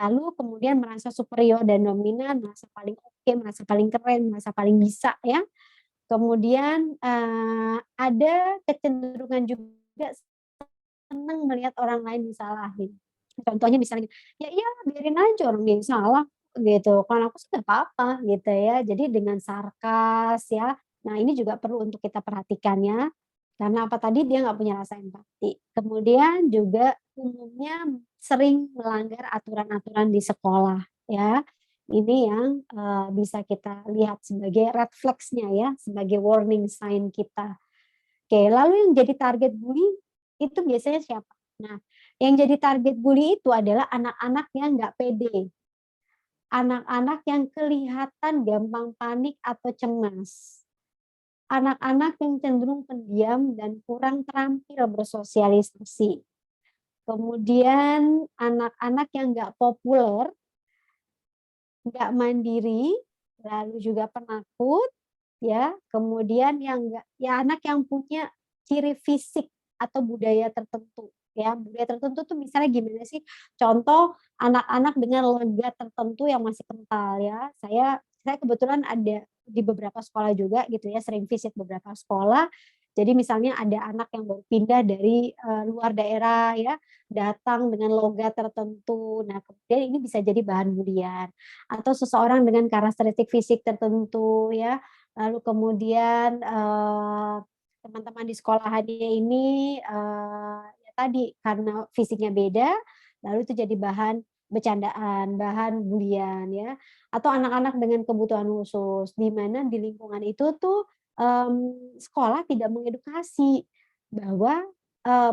Lalu kemudian merasa superior dan dominan, merasa paling oke, merasa paling keren, merasa paling bisa, ya. Kemudian, ada kecenderungan juga senang melihat orang lain disalahin. Contohnya misalnya, "Ya iyalah biarin aja orang dia salah," gitu, "kalau aku sih nggak apa-apa," gitu ya. Jadi dengan sarkas ya. Nah ini juga perlu untuk kita perhatikan ya, karena apa tadi, dia nggak punya rasa empati. Kemudian juga umumnya sering melanggar aturan-aturan di sekolah ya. Ini yang, bisa kita lihat sebagai red flags-nya ya, sebagai warning sign kita. Oke, lalu yang jadi target bully itu biasanya siapa? Nah, yang jadi target bully itu adalah anak-anak yang nggak pede, anak-anak yang kelihatan gampang panik atau cemas, anak-anak yang cenderung pendiam dan kurang terampil bersosialisasi. Kemudian anak-anak yang nggak populer, nggak mandiri, lalu juga penakut, ya, kemudian yang enggak ya anak yang punya ciri fisik atau budaya tertentu, ya. Budaya tertentu tuh misalnya gimana sih? Contoh anak-anak dengan logat tertentu yang masih kental ya. Saya kebetulan ada di beberapa sekolah juga gitu ya, sering visit beberapa sekolah. Jadi misalnya ada anak yang baru pindah dari, luar daerah ya, datang dengan logat tertentu. Nah, kemudian ini bisa jadi bahan bulian. Atau seseorang dengan karakteristik fisik tertentu ya, lalu kemudian, teman-teman di sekolahannya ini, ya tadi karena fisiknya beda, lalu itu jadi bahan bercandaan, bahan bulian ya, atau anak-anak dengan kebutuhan khusus, di mana di lingkungan itu tuh, sekolah tidak mengedukasi bahwa,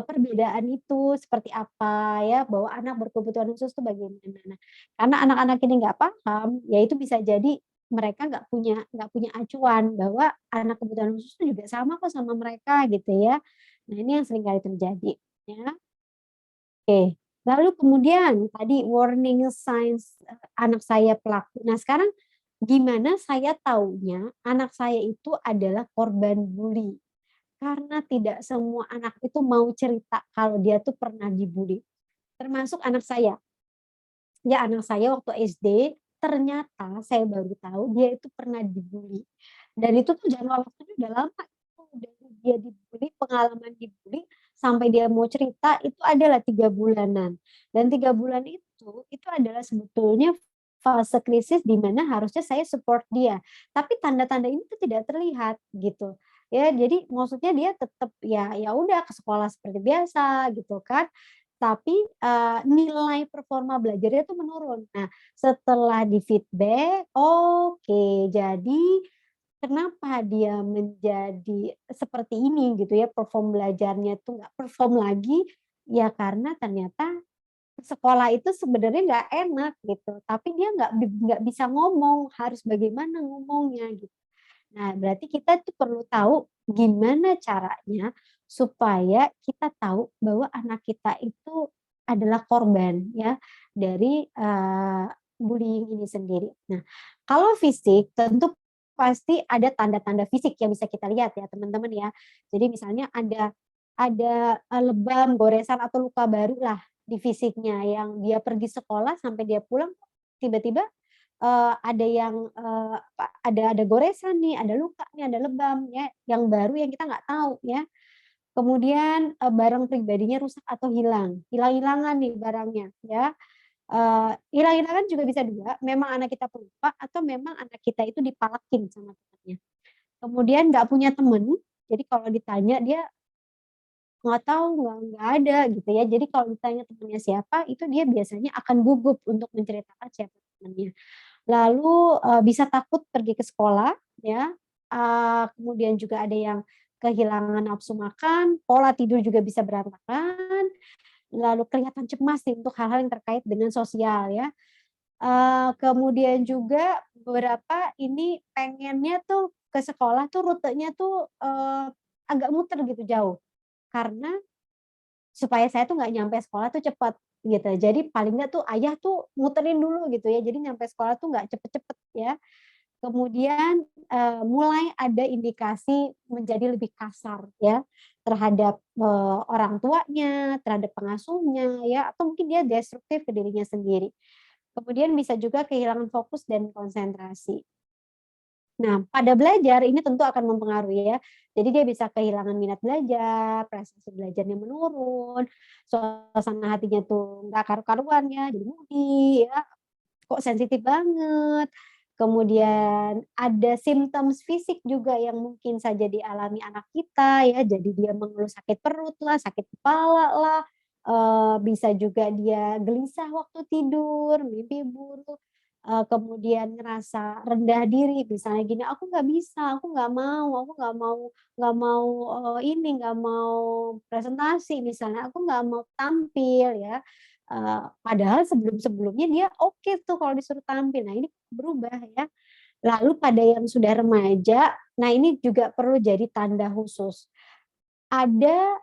perbedaan itu seperti apa ya, bahwa anak berkebutuhan khusus itu bagaimana. Nah, karena anak-anak ini nggak paham, ya itu bisa jadi mereka nggak punya acuan bahwa anak kebutuhan khusus itu juga sama kok sama mereka gitu ya. Nah ini yang sering kali terjadi ya. Oke, lalu kemudian tadi warning signs, anak saya pelaku. Nah sekarang gimana saya taunya anak saya itu adalah korban bully? Karena tidak semua anak itu mau cerita kalau dia tuh pernah dibully, termasuk anak saya. Ya anak saya waktu SD, ternyata saya baru tahu dia itu pernah dibully. Dan itu tuh jangka waktunya udah lama itu, dari dia dibully, pengalaman dibully, sampai dia mau cerita itu adalah 3 bulanan. Dan 3 bulan itu adalah sebetulnya fase krisis di mana harusnya saya support dia. Tapi tanda-tanda ini tuh tidak terlihat gitu. Ya, jadi maksudnya dia tetap ya ya udah ke sekolah seperti biasa gitu kan. Tapi, nilai performa belajarnya tuh menurun. Nah, setelah di-feedback, oke, jadi kenapa dia menjadi seperti ini gitu ya, perform belajarnya tuh nggak perform lagi, ya karena ternyata sekolah itu sebenarnya nggak enak gitu, tapi dia nggak bisa ngomong, harus bagaimana ngomongnya gitu. Nah, berarti kita tuh perlu tahu gimana caranya supaya kita tahu bahwa anak kita itu adalah korban ya dari, bullying ini sendiri. Nah, kalau fisik tentu pasti ada tanda-tanda fisik yang bisa kita lihat ya teman-teman ya. Jadi misalnya ada, lebam, goresan atau luka baru lah di fisiknya yang dia pergi sekolah sampai dia pulang tiba-tiba ada yang, ada goresan nih, ada luka nih, ada lebam ya, yang baru yang kita nggak tahu ya. Kemudian, barang pribadinya rusak atau hilang, hilang-hilangan nih barangnya ya. Hilang-hilangan juga bisa 2, memang anak kita pelupa atau memang anak kita itu dipalakin sama temannya. Kemudian nggak punya temen, jadi kalau ditanya dia nggak tahu, nggak ada gitu ya. Jadi kalau ditanya temennya siapa, itu dia biasanya akan gugup untuk menceritakan siapa temannya. Lalu, bisa takut pergi ke sekolah ya, kemudian juga ada yang kehilangan nafsu makan, pola tidur juga bisa berantakan, lalu kelihatan cemas nih untuk hal-hal yang terkait dengan sosial ya. Kemudian juga beberapa ini pengennya tuh ke sekolah tuh rutenya tuh, agak muter gitu jauh, karena supaya saya tuh nggak nyampe sekolah tuh cepet. gitu. Jadi paling nggak tuh ayah tuh muterin dulu gitu ya, jadi nyampe sekolah tuh nggak cepet-cepet ya. Kemudian, mulai ada indikasi menjadi lebih kasar ya, terhadap, orang tuanya, terhadap pengasuhnya ya, atau mungkin dia destruktif ke dirinya sendiri. Kemudian bisa juga kehilangan fokus dan konsentrasi. Nah, pada belajar ini tentu akan mempengaruhi ya. Jadi dia bisa kehilangan minat belajar, prestasi belajarnya menurun, suasana hatinya tuh nggak karu-karuan ya, jadi moody ya, kok sensitif banget. Kemudian ada simptoms fisik juga yang mungkin saja dialami anak kita ya, jadi dia mengeluh sakit perut lah, sakit kepala lah, bisa juga dia gelisah waktu tidur, mimpi buruk, kemudian ngerasa rendah diri, misalnya gini, "Aku nggak bisa, aku nggak mau, nggak mau presentasi," misalnya, "aku nggak mau tampil," ya. Padahal sebelum-sebelumnya dia oke tuh kalau disuruh tampil. Nah, ini berubah ya. Lalu pada yang sudah remaja, nah ini juga perlu jadi tanda khusus. Ada,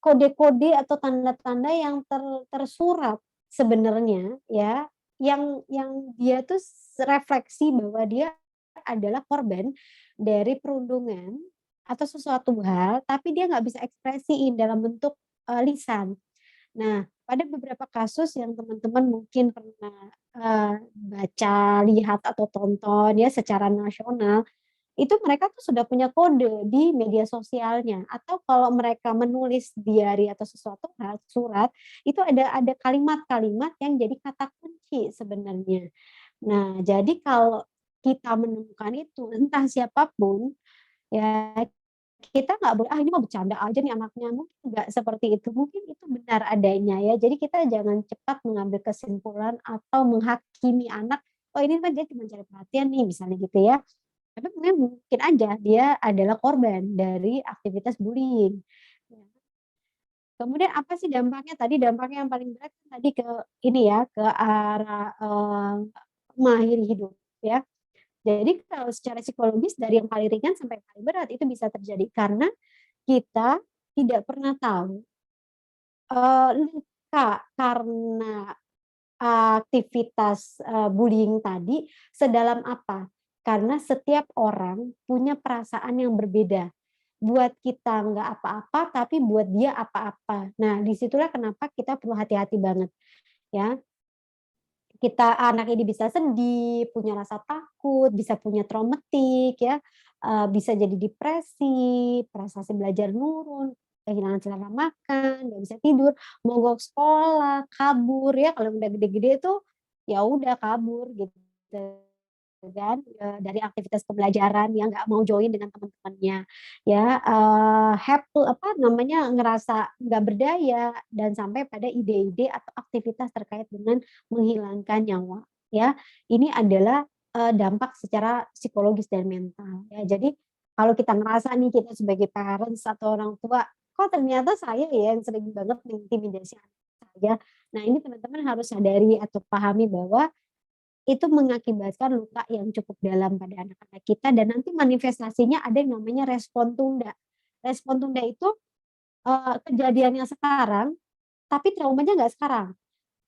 kode-kode atau tanda-tanda yang tersurat sebenarnya ya, yang dia tuh refleksi bahwa dia adalah korban dari perundungan atau sesuatu hal, tapi dia nggak bisa ekspresiin dalam bentuk, lisan. Nah, pada beberapa kasus yang teman-teman mungkin pernah, baca, lihat, atau tonton ya secara nasional, itu mereka tuh sudah punya kode di media sosialnya, atau kalau mereka menulis diary atau sesuatu hal, surat, itu ada kalimat-kalimat yang jadi kata kunci sebenarnya. Nah, jadi kalau kita menemukan itu, entah siapapun ya, kita nggak boleh, "Ah, ini mah bercanda aja nih anaknya," mungkin nggak seperti itu, mungkin itu benar adanya ya. Jadi kita jangan cepat mengambil kesimpulan atau menghakimi anak, "Oh, ini mah dia cuma cari perhatian nih," misalnya gitu ya. Tapi mungkin aja dia adalah korban dari aktivitas bullying. Ya. Kemudian apa sih dampaknya? Tadi dampaknya yang paling berat kan tadi ke ini ya, ke arah, mengakhiri hidup ya. Jadi kalau secara psikologis dari yang paling ringan sampai yang paling berat itu bisa terjadi karena kita tidak pernah tahu, luka karena aktivitas, bullying tadi sedalam apa. Karena setiap orang punya perasaan yang berbeda. Buat kita nggak apa-apa, tapi buat dia apa-apa. Nah, disitulah kenapa kita perlu hati-hati banget ya. Kita anak ini bisa sedih, punya rasa takut, bisa punya traumatik ya, bisa jadi depresi, prestasi belajar nurun, kehilangan selera makan, nggak bisa tidur, mogok sekolah, kabur ya, kalau udah gede-gede tuh, ya udah kabur gitu kan, dari aktivitas pembelajaran yang nggak mau join dengan teman-temannya, ya, apa namanya, ngerasa nggak berdaya dan sampai pada ide-ide atau aktivitas terkait dengan menghilangkan nyawa, ya. Ini adalah, dampak secara psikologis dan mental, ya. Jadi kalau kita ngerasa nih kita sebagai parents atau orang tua, kok ternyata saya ya yang sering banget mengintimidasi anak saya. Nah, ini teman-teman harus sadari atau pahami bahwa itu mengakibatkan luka yang cukup dalam pada anak-anak kita dan nanti manifestasinya ada yang namanya respon tunda. Respon tunda itu, kejadiannya sekarang, tapi traumanya nggak sekarang.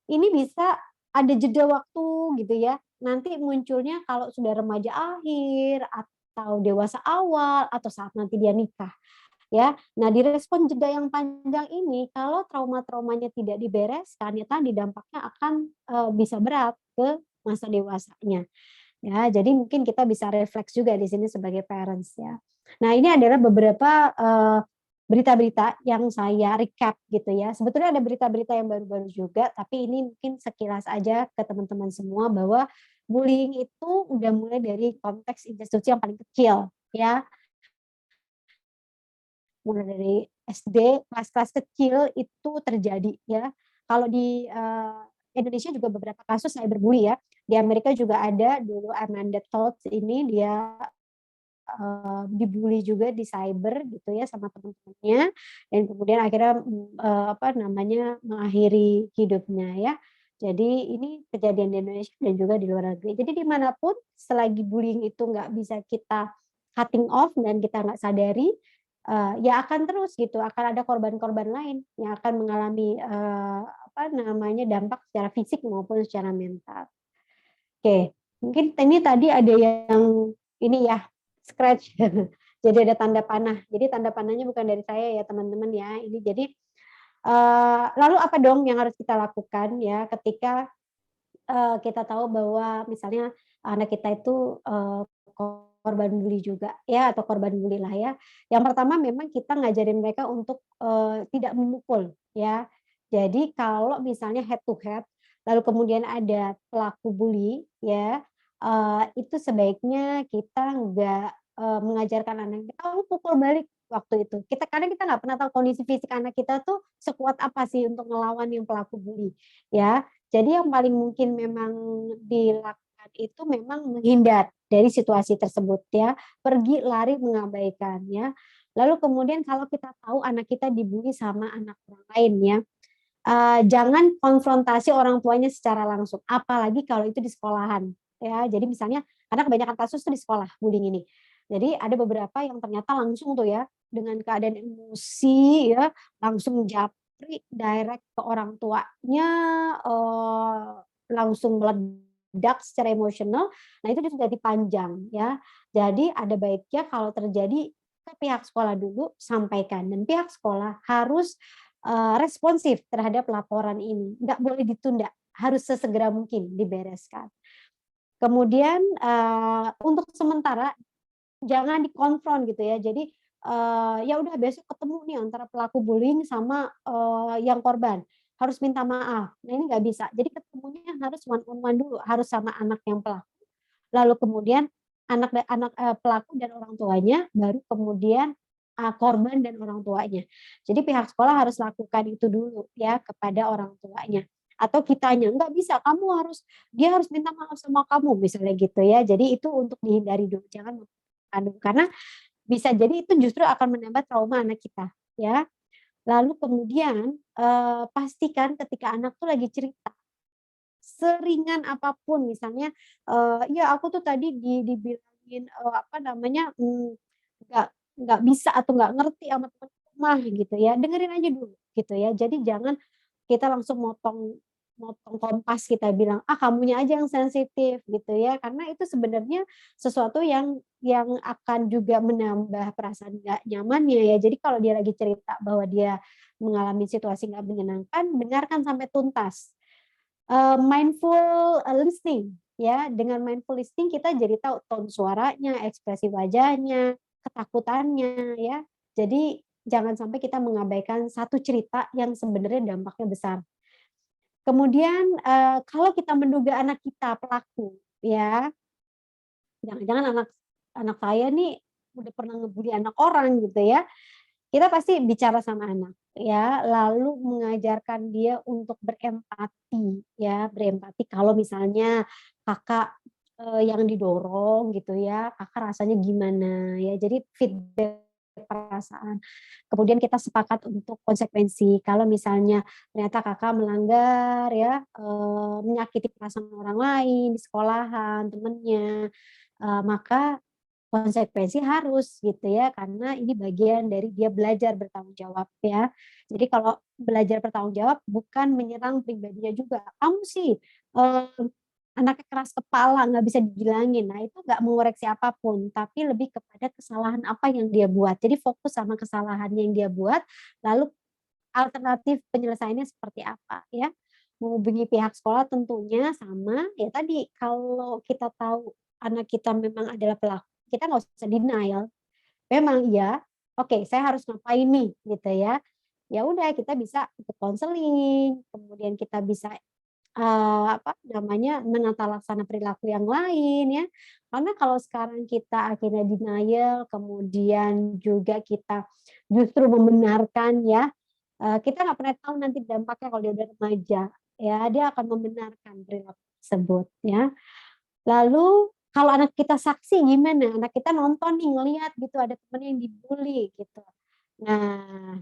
Ini bisa ada jeda waktu gitu ya, nanti munculnya kalau sudah remaja akhir, atau dewasa awal, atau saat nanti dia nikah, ya. Nah, di respon jeda yang panjang ini, kalau trauma-traumanya tidak dibereskan, ya tadi dampaknya akan, bisa berat ke masa dewasanya. Ya, jadi mungkin kita bisa refleks juga di sini sebagai parents ya. Nah, ini adalah beberapa, berita-berita yang saya recap gitu ya. Sebetulnya ada berita-berita yang baru-baru juga, tapi ini mungkin sekilas aja ke teman-teman semua bahwa bullying itu udah mulai dari konteks institusi yang paling kecil ya, mulai dari SD, kelas-kelas kecil itu terjadi ya. Kalau di, Indonesia juga beberapa kasus cyberbully ya. Di Amerika juga ada dulu Amanda Todd ini dia, dibully juga di cyber gitu ya sama teman-temannya dan kemudian akhirnya, apa namanya, mengakhiri hidupnya ya. Jadi ini kejadian di Indonesia dan juga di luar negeri. Jadi dimanapun selagi bullying itu nggak bisa kita cutting off dan kita nggak sadari, ya akan terus gitu, akan ada korban-korban lain yang akan mengalami, dampak secara fisik maupun secara mental. Oke, mungkin ini tadi ada yang ini ya, scratch. Jadi ada tanda panah. Jadi tanda panahnya bukan dari saya ya teman-teman ya. Ini jadi lalu apa dong yang harus kita lakukan ya ketika kita tahu bahwa misalnya anak kita itu korban bully juga ya atau korban bully lah ya. Yang pertama memang kita ngajarin mereka untuk tidak memukul ya. Jadi kalau misalnya head to head lalu kemudian ada pelaku bully ya, itu sebaiknya kita nggak mengajarkan anak kita, "Kamu pukul balik," waktu itu. Kadang kita nggak pernah tahu kondisi fisik anak kita tuh sekuat apa sih untuk melawan yang pelaku bully ya. Jadi yang paling mungkin memang dilakukan itu memang menghindar dari situasi tersebut ya, pergi, lari, mengabaikan ya. Lalu kemudian kalau kita tahu anak kita dibully sama anak orang lain ya, jangan konfrontasi orang tuanya secara langsung, apalagi kalau itu di sekolahan ya. Jadi misalnya karena kebanyakan kasus tuh di sekolah bullying ini. Jadi ada beberapa yang ternyata langsung tuh ya, dengan keadaan emosi ya, langsung japri direct ke orang tuanya, langsung meledak secara emosional. Nah itu dia sudah dipanjang ya. Jadi ada baiknya kalau terjadi ke pihak sekolah dulu sampaikan, dan pihak sekolah harus responsif terhadap laporan ini, nggak boleh ditunda, harus sesegera mungkin dibereskan. Kemudian untuk sementara jangan dikonfront gitu ya. Jadi ya udah besok ketemu nih antara pelaku bullying sama yang korban, harus minta maaf. Nah ini nggak bisa. Jadi ketemunya harus one on one dulu, harus sama anak yang pelaku. Lalu kemudian pelaku dan orang tuanya, baru kemudian korban dan orang tuanya. Jadi pihak sekolah harus lakukan itu dulu ya kepada orang tuanya. Atau kitanya, nggak bisa, dia harus minta maaf sama kamu, misalnya gitu ya. Jadi itu untuk dihindari dulu, jangan karena bisa jadi itu justru akan menambah trauma anak kita ya. Lalu kemudian pastikan ketika anak tuh lagi cerita, seringan apapun misalnya, "Ya aku tuh tadi dibilangin, nggak bisa atau nggak ngerti sama temen rumah," gitu ya, dengerin aja dulu gitu ya. Jadi jangan kita langsung motong motong kompas, kita bilang, "Ah kamunya aja yang sensitif," gitu ya. Karena itu sebenarnya sesuatu yang akan juga menambah perasaan nggak nyamannya ya. Jadi kalau dia lagi cerita bahwa dia mengalami situasi nggak menyenangkan, dengarkan sampai tuntas. Mindful listening ya, dengan mindful listening kita jadi tahu tone suaranya, ekspresi wajahnya, ketakutannya ya. Jadi jangan sampai kita mengabaikan satu cerita yang sebenarnya dampaknya besar. Kemudian kalau kita menduga anak kita pelaku ya, jangan-jangan anak saya nih udah pernah ngebully anak orang gitu ya. Kita pasti bicara sama anak ya, lalu mengajarkan dia untuk berempati ya, berempati kalau misalnya Kakak, yang didorong gitu ya, Kakak rasanya gimana ya. Jadi feedback perasaan. Kemudian kita sepakat untuk konsekuensi. Kalau misalnya ternyata Kakak melanggar ya, menyakiti perasaan orang lain di sekolahan, temennya, maka konsekuensi harus gitu ya, karena ini bagian dari dia belajar bertanggung jawab ya. Jadi kalau belajar bertanggung jawab bukan menyerang pribadinya juga, "Kamu sih, anaknya keras kepala, nggak bisa dibilangin." Nah itu nggak mengoreksi apapun, tapi lebih kepada kesalahan apa yang dia buat. Jadi fokus sama kesalahan yang dia buat, lalu alternatif penyelesaiannya seperti apa ya. Menghubungi pihak sekolah tentunya sama, ya tadi kalau kita tahu anak kita memang adalah pelaku, kita nggak usah denial. Memang iya, oke saya harus ngapain nih gitu ya. Ya udah kita bisa ikut konseling, kemudian kita bisa menata laksana perilaku yang lain ya. Karena kalau sekarang kita akhirnya denial, kemudian juga kita justru membenarkan ya, kita nggak pernah tahu nanti dampaknya kalau dia udah remaja ya, dia akan membenarkan perilaku tersebut ya. Lalu kalau anak kita saksi gimana? Anak kita nonton nih, ngelihat gitu ada temen yang dibully gitu. Nah,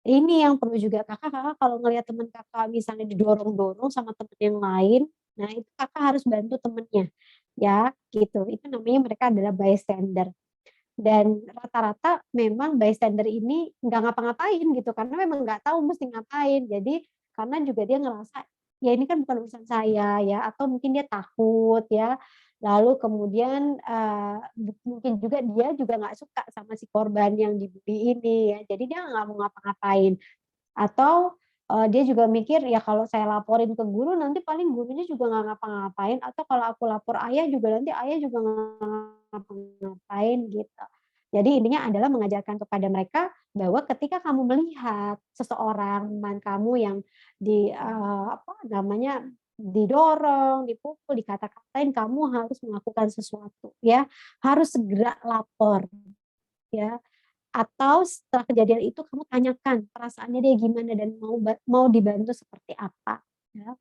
ini yang perlu juga Kakak kalau ngelihat teman Kakak misalnya didorong-dorong sama temen yang lain, nah itu Kakak harus bantu temennya, ya gitu. Itu namanya mereka adalah bystander. Dan rata-rata memang bystander ini nggak ngapa-ngapain gitu, karena memang nggak tahu mesti ngapain. Jadi karena juga dia ngerasa, ya ini kan bukan urusan saya ya, atau mungkin dia takut ya. Lalu kemudian, mungkin juga dia juga nggak suka sama si korban yang dibully ini ya, jadi dia nggak mau ngapa-ngapain. Atau, dia juga mikir, ya kalau saya laporin ke guru nanti paling gurunya juga nggak ngapa-ngapain, atau kalau aku lapor ayah juga nanti ayah juga nggak ngapa-ngapain gitu. Jadi intinya adalah mengajarkan kepada mereka bahwa ketika kamu melihat seseorang, teman kamu yang apa namanya, didorong, dipukul, dikata-katain, kamu harus melakukan sesuatu ya, harus segera lapor ya. Atau setelah kejadian itu kamu tanyakan perasaannya dia gimana dan mau dibantu seperti apa, ya.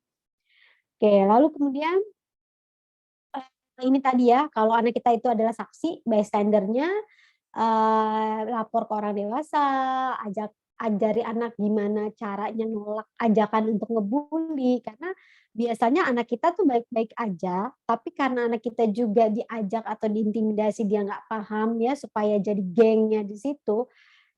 Oke, lalu kemudian, ini tadi ya, kalau anak kita itu adalah saksi, bystander-nya, lapor ke orang dewasa, ajari anak gimana caranya nolak ajakan untuk ngebully, karena biasanya anak kita tuh baik-baik aja, tapi karena anak kita juga diajak atau diintimidasi dia nggak paham ya, supaya jadi gengnya di situ,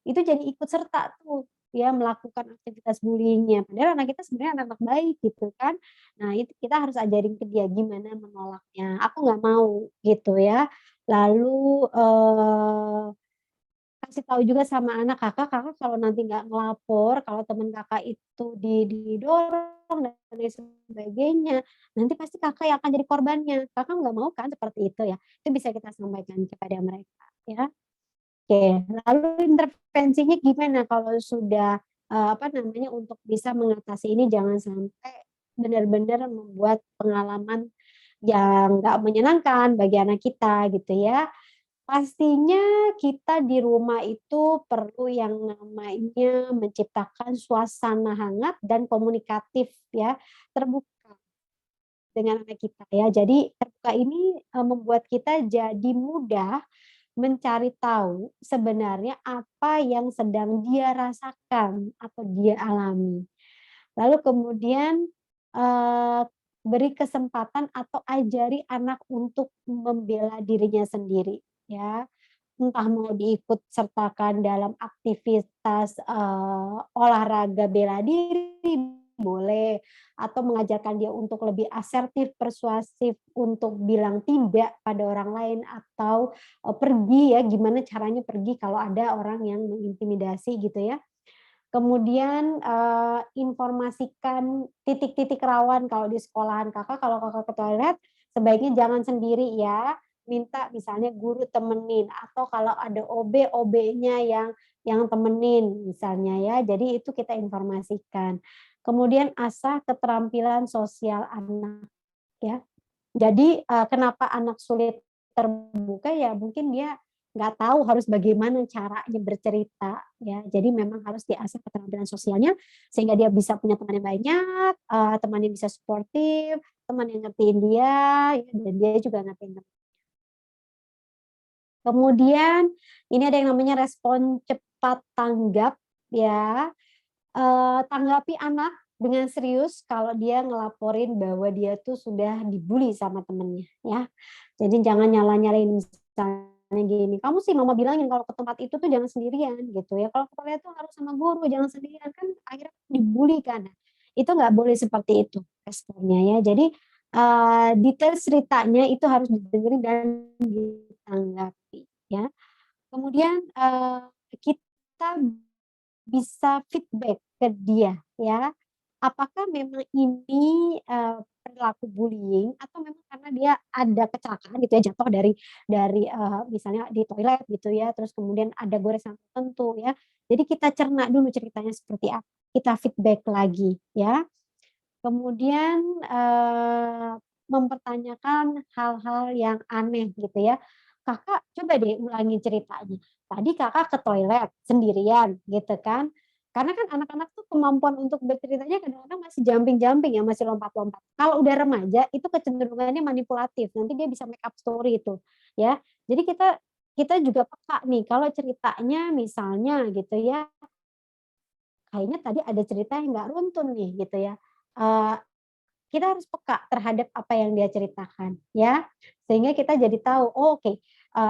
itu jadi ikut serta tuh, ya melakukan aktivitas bullying-nya. Padahal anak kita sebenarnya anak-anak baik gitu kan. Nah itu kita harus ajarin ke dia gimana menolaknya, "Aku nggak mau," gitu ya. Lalu, kasih tahu juga sama anak, "Kakak kalau nanti nggak ngelapor, kalau teman Kakak itu didorong dan lain sebagainya, nanti pasti Kakak yang akan jadi korbannya. Kakak nggak mau kan seperti itu ya?" Itu bisa kita sampaikan kepada mereka ya. Oke, lalu intervensinya gimana kalau sudah, apa namanya, untuk bisa mengatasi ini jangan sampai benar-benar membuat pengalaman yang nggak menyenangkan bagi anak kita gitu ya. Pastinya kita di rumah itu perlu yang namanya menciptakan suasana hangat dan komunikatif ya, terbuka dengan anak kita ya. Jadi terbuka ini, membuat kita jadi mudah mencari tahu sebenarnya apa yang sedang dia rasakan atau dia alami. Lalu kemudian, eee, beri kesempatan atau ajari anak untuk membela dirinya sendiri, ya. Entah mau diikut sertakan dalam aktivitas, olahraga bela diri boleh, atau mengajarkan dia untuk lebih asertif, persuasif, untuk bilang tidak pada orang lain, atau, pergi ya, gimana caranya pergi kalau ada orang yang mengintimidasi gitu ya. Kemudian, informasikan titik-titik rawan kalau di sekolahan Kakak, kalau Kakak ke toilet sebaiknya jangan sendiri ya, minta misalnya guru temenin atau kalau ada OB, OB-nya yang temenin misalnya ya. Jadi itu kita informasikan. Kemudian asah keterampilan sosial anak ya. Jadi, kenapa anak sulit terbuka ya mungkin dia nggak tahu harus bagaimana caranya bercerita ya. Jadi memang harus diasah keterampilan sosialnya sehingga dia bisa punya teman yang banyak, teman yang bisa suportif, teman yang ngertiin dia, ya dan dia juga ngertiin teman. Kemudian ini ada yang namanya respon cepat tanggap ya. Tanggapi anak dengan serius kalau dia ngelaporin bahwa dia tuh sudah dibully sama temennya ya. Jadi jangan nyala-nyalain misalnya gini, "Kamu sih mama bilangin kalau ke tempat itu tuh jangan sendirian," gitu ya, "kalau ke toilet tuh harus sama guru, jangan sendirian." Kan akhirnya dibully kan. Nah, itu nggak boleh seperti itu responnya ya. Jadi, detail ceritanya itu harus didengerin dan ditanggapi ya. Kemudian, kita bisa feedback ke dia ya, apakah memang ini, perilaku bullying atau memang karena dia ada kecelakaan gitu ya, jatuh dari, misalnya di toilet gitu ya, terus kemudian ada goresan tertentu ya. Jadi kita cerna dulu ceritanya seperti apa, kita feedback lagi ya. Kemudian, mempertanyakan hal-hal yang aneh gitu ya. "Kakak coba deh ulangi ceritanya. Tadi Kakak ke toilet sendirian," gitu kan. Karena kan anak-anak tuh kemampuan untuk berceritanya kadang-kadang masih jumping-jumping ya, masih lompat-lompat. Kalau udah remaja itu kecenderungannya manipulatif, nanti dia bisa make up story itu, ya. Jadi kita kita juga peka nih kalau ceritanya misalnya gitu ya, kayaknya tadi ada cerita yang nggak runtun nih gitu ya. Eee, kita harus peka terhadap apa yang dia ceritakan ya, sehingga kita jadi tahu, oh oke,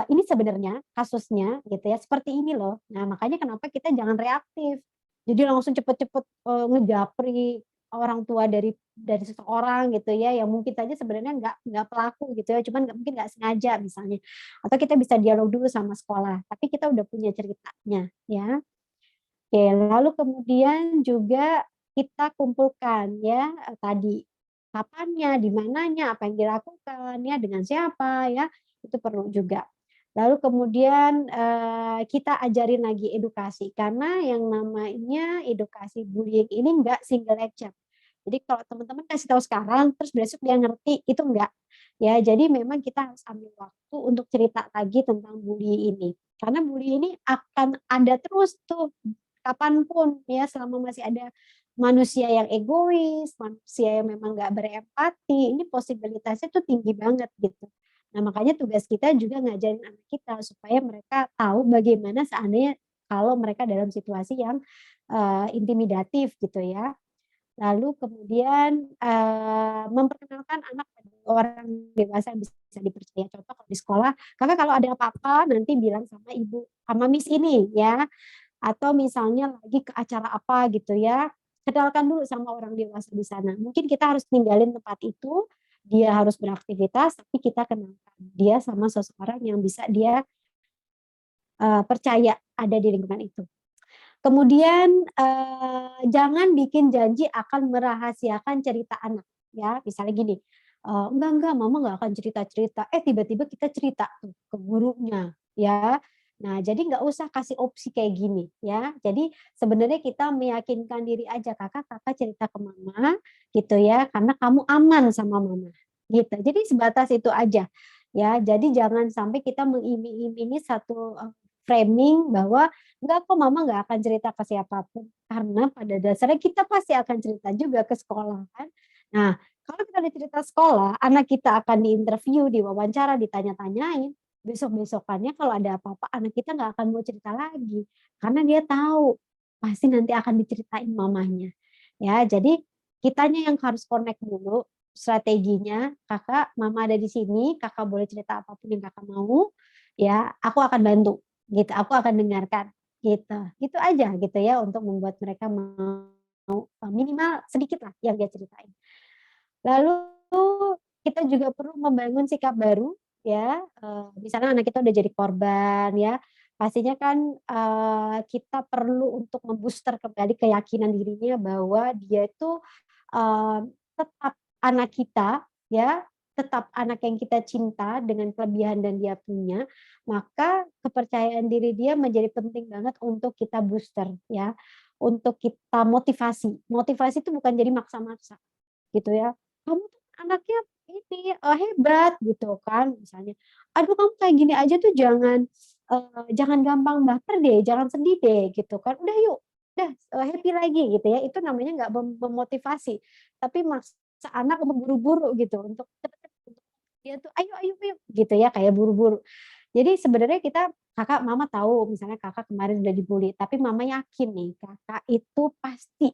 ini sebenarnya kasusnya gitu ya, seperti ini loh. Nah makanya kenapa kita jangan reaktif, jadi langsung cepet-cepet, ngejapri, orang tua dari seseorang gitu ya, yang mungkin saja sebenarnya nggak pelaku gitu ya, cuman mungkin nggak sengaja misalnya. Atau kita bisa dialog dulu sama sekolah, tapi kita udah punya ceritanya ya. Oke, lalu kemudian juga kita kumpulkan ya, tadi kapannya, di mananya, apa yang dilakukan ya, dengan siapa ya, itu perlu juga. Lalu kemudian, kita ajarin lagi edukasi, karena yang namanya edukasi bullying ini enggak single lecture. Jadi kalau teman-teman kasih tahu sekarang, terus besok dia ngerti, itu enggak. Ya, jadi memang kita harus ambil waktu untuk cerita lagi tentang bully ini. Karena bully ini akan ada terus tuh, kapanpun ya, selama masih ada manusia yang egois, manusia yang memang nggak berempati, ini posibilitasnya tuh tinggi banget gitu. Nah, makanya tugas kita juga ngajarin anak kita supaya mereka tahu bagaimana seandainya kalau mereka dalam situasi yang, intimidatif gitu ya. Lalu kemudian, memperkenalkan anak pada orang dewasa yang bisa dipercaya. Contoh kalau di sekolah, "Kakak kalau ada apa-apa nanti bilang sama ibu, sama miss ini ya." Atau misalnya lagi ke acara apa gitu ya, kenalkan dulu sama orang dewasa di sana. Mungkin kita harus ninggalin tempat itu, dia harus beraktivitas, tapi kita kenalkan dia sama seseorang yang bisa dia, percaya ada di lingkungan itu. Kemudian, jangan bikin janji akan merahasiakan cerita anak, ya. Misalnya gini, "Enggak, mama nggak akan cerita-cerita." Tiba-tiba kita cerita tuh ke gurunya, ya. Nah, jadi nggak usah kasih opsi kayak gini, ya. Jadi sebenarnya kita meyakinkan diri aja, Kakak cerita ke mama, gitu ya, karena kamu aman sama mama, gitu. Jadi sebatas itu aja, ya. Jadi jangan sampai kita mengiming-imingi satu, framing bahwa enggak kok mama nggak akan cerita ke siapapun, karena pada dasarnya kita pasti akan cerita juga ke sekolah kan. Nah, kalau kita udah cerita sekolah, anak kita akan diinterview, diwawancara, ditanya-tanyain, besok-besokannya kalau ada apa-apa anak kita nggak akan mau cerita lagi, karena dia tahu pasti nanti akan diceritain mamahnya. Ya, jadi kitanya yang harus connect dulu strateginya, "Kakak, mama ada di sini, Kakak boleh cerita apapun yang Kakak mau, ya, aku akan bantu." Gitu, aku akan dengarkan. Gitu, itu aja gitu ya untuk membuat mereka mau, minimal sedikit lah yang dia ceritain. Lalu kita juga perlu membangun sikap baru ya, misalnya anak kita udah jadi korban ya, pastinya kan, kita perlu untuk membooster kembali keyakinan dirinya bahwa dia itu, eee, tetap anak kita ya, tetap anak yang kita cinta dengan kelebihan dan dia punya, maka kepercayaan diri dia menjadi penting banget untuk kita booster ya, untuk kita motivasi. Motivasi itu bukan jadi maksa-maksa gitu ya, "Kamu tuh anaknya ini, hebat," gitu kan misalnya, "Aduh kamu kayak gini aja tuh jangan gampang baper deh, jangan sedih deh," gitu kan, "Udah yuk, udah, happy lagi," gitu ya, itu namanya nggak memotivasi, tapi maksa anak untuk buru-buru gitu, untuk cepet-cepet, untuk dia tuh, "Ayo ayo ayo," gitu ya, kayak buru-buru. Jadi sebenarnya kita, "Kakak, mama tahu misalnya Kakak kemarin udah dibully, tapi mama yakin nih Kakak itu pasti,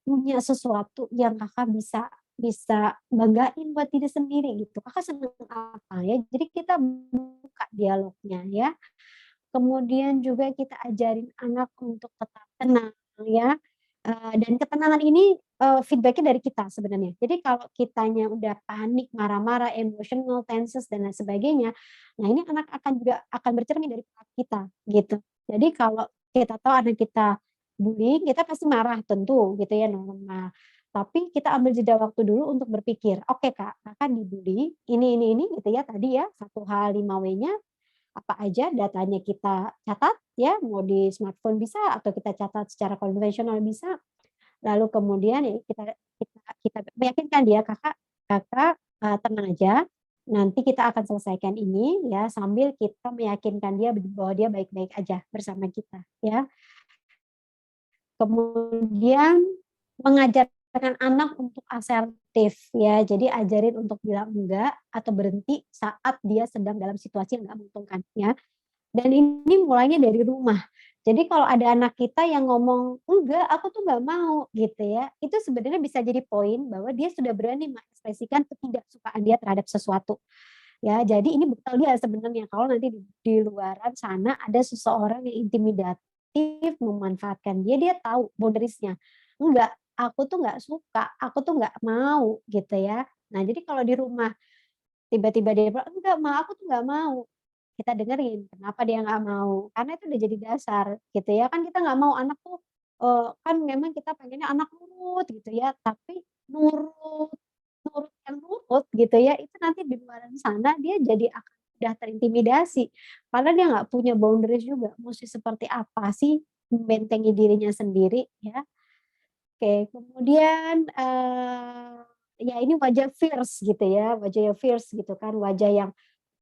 punya sesuatu yang Kakak bisa bisa banggain buat diri sendiri gitu. Kakak seneng apa ya?" Jadi kita buka dialognya ya. Kemudian juga kita ajarin anak untuk tetap tenang ya, dan ketenangan ini, feedback-nya dari kita sebenarnya. Jadi kalau kitanya udah panik, marah-marah, emotional, tenses, dan lain sebagainya, nah ini anak akan juga akan bercermin dari perilaku kita, gitu. Jadi kalau kita tahu anak kita bullying, kita pasti marah tentu gitu ya, normal. Tapi kita ambil jeda waktu dulu untuk berpikir, "Oke Kak, Kakak dibully, ini," gitu ya, tadi ya, 1H5W-nya apa aja datanya kita catat ya, mau di smartphone bisa atau kita catat secara konvensional bisa. Lalu kemudian ya kita meyakinkan dia, Kakak, tenang aja, nanti kita akan selesaikan ini ya, sambil kita meyakinkan dia bahwa dia baik-baik aja bersama kita ya. Kemudian mengajarkan anak untuk asertif ya, jadi ajarin untuk bilang enggak atau berhenti saat dia sedang dalam situasi yang enggak menguntungkan ya. Dan ini mulainya dari rumah. Jadi kalau ada anak kita yang ngomong, "Enggak, aku tuh nggak mau," gitu ya, itu sebenarnya bisa jadi poin bahwa dia sudah berani mengekspresikan ketidaksukaan dia terhadap sesuatu. Ya, jadi ini bekal dia sebenarnya kalau nanti di luaran sana ada seseorang yang intimidatif memanfaatkan dia, dia tahu boundaries-nya. Enggak, aku tuh nggak suka, aku tuh nggak mau gitu ya. Nah jadi kalau di rumah tiba-tiba dia bilang, "Enggak Ma, aku tuh nggak mau." Kita dengerin kenapa dia nggak mau, karena itu udah jadi dasar gitu ya. Kan kita nggak mau anak tuh, kan memang kita pengennya anak nurut gitu ya, tapi nurut nurut yang nurut gitu ya, itu nanti di luaran sana dia jadi akan mudah terintimidasi. Karena dia nggak punya boundaries juga, musti seperti apa sih membentengi dirinya sendiri ya. Oke, kemudian, ya ini wajah fierce gitu ya, wajah yang fierce gitu kan, wajah yang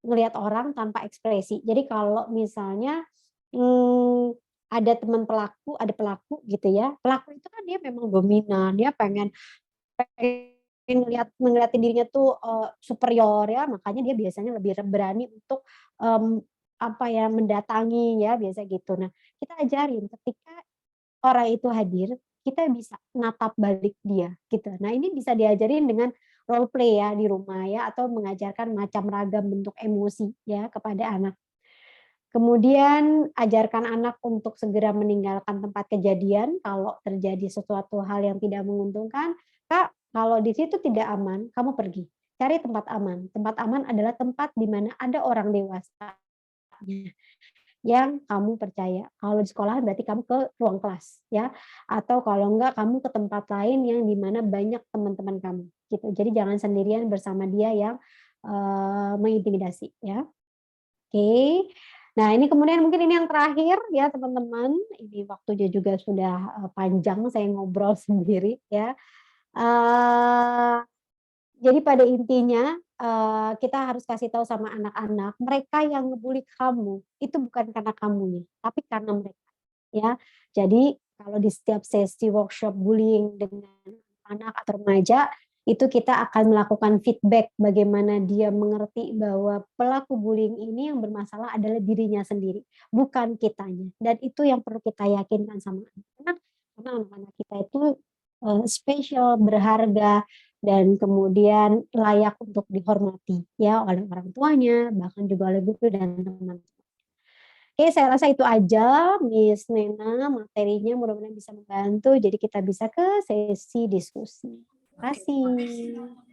ngelihat orang tanpa ekspresi. Jadi kalau misalnya, mmm, ada teman pelaku, ada pelaku gitu ya, pelaku itu kan dia memang dominan, dia pengen ngeliatin dirinya tuh, superior ya, makanya dia biasanya lebih berani untuk, mmm, apa ya, mendatangi ya, biasa gitu. Nah, kita ajarin ketika orang itu hadir, kita bisa natap balik dia, gitu. Nah, ini bisa diajarin dengan role play ya di rumah ya, atau mengajarkan macam ragam bentuk emosi ya kepada anak. Kemudian ajarkan anak untuk segera meninggalkan tempat kejadian kalau terjadi sesuatu hal yang tidak menguntungkan. "Kak, kalau di situ tidak aman, kamu pergi. Cari tempat aman." Tempat aman adalah tempat di mana ada orang dewasa yang kamu percaya. Kalau di sekolah berarti kamu ke ruang kelas ya, atau kalau enggak kamu ke tempat lain yang di mana banyak teman-teman kamu, gitu. Jadi jangan sendirian bersama dia yang, mengintimidasi ya. Oke. Nah ini kemudian mungkin ini yang terakhir ya teman-teman, ini waktunya juga sudah, panjang saya ngobrol sendiri ya. Eee jadi pada intinya, kita harus kasih tahu sama anak-anak, mereka yang ngebully kamu, itu bukan karena kamunya, tapi karena mereka, ya. Jadi kalau di setiap sesi workshop bullying dengan anak atau remaja, itu kita akan melakukan feedback bagaimana dia mengerti bahwa pelaku bullying ini yang bermasalah adalah dirinya sendiri, bukan kitanya. Dan itu yang perlu kita yakinkan sama anak-anak, karena anak-anak kita itu, spesial, berharga, dan kemudian layak untuk dihormati ya oleh orang tuanya, bahkan juga oleh guru dan teman-teman. Oke, saya rasa itu aja Miss Nena materinya mudah-mudahan bisa membantu, jadi kita bisa ke sesi diskusi. Terima Oke, kasih.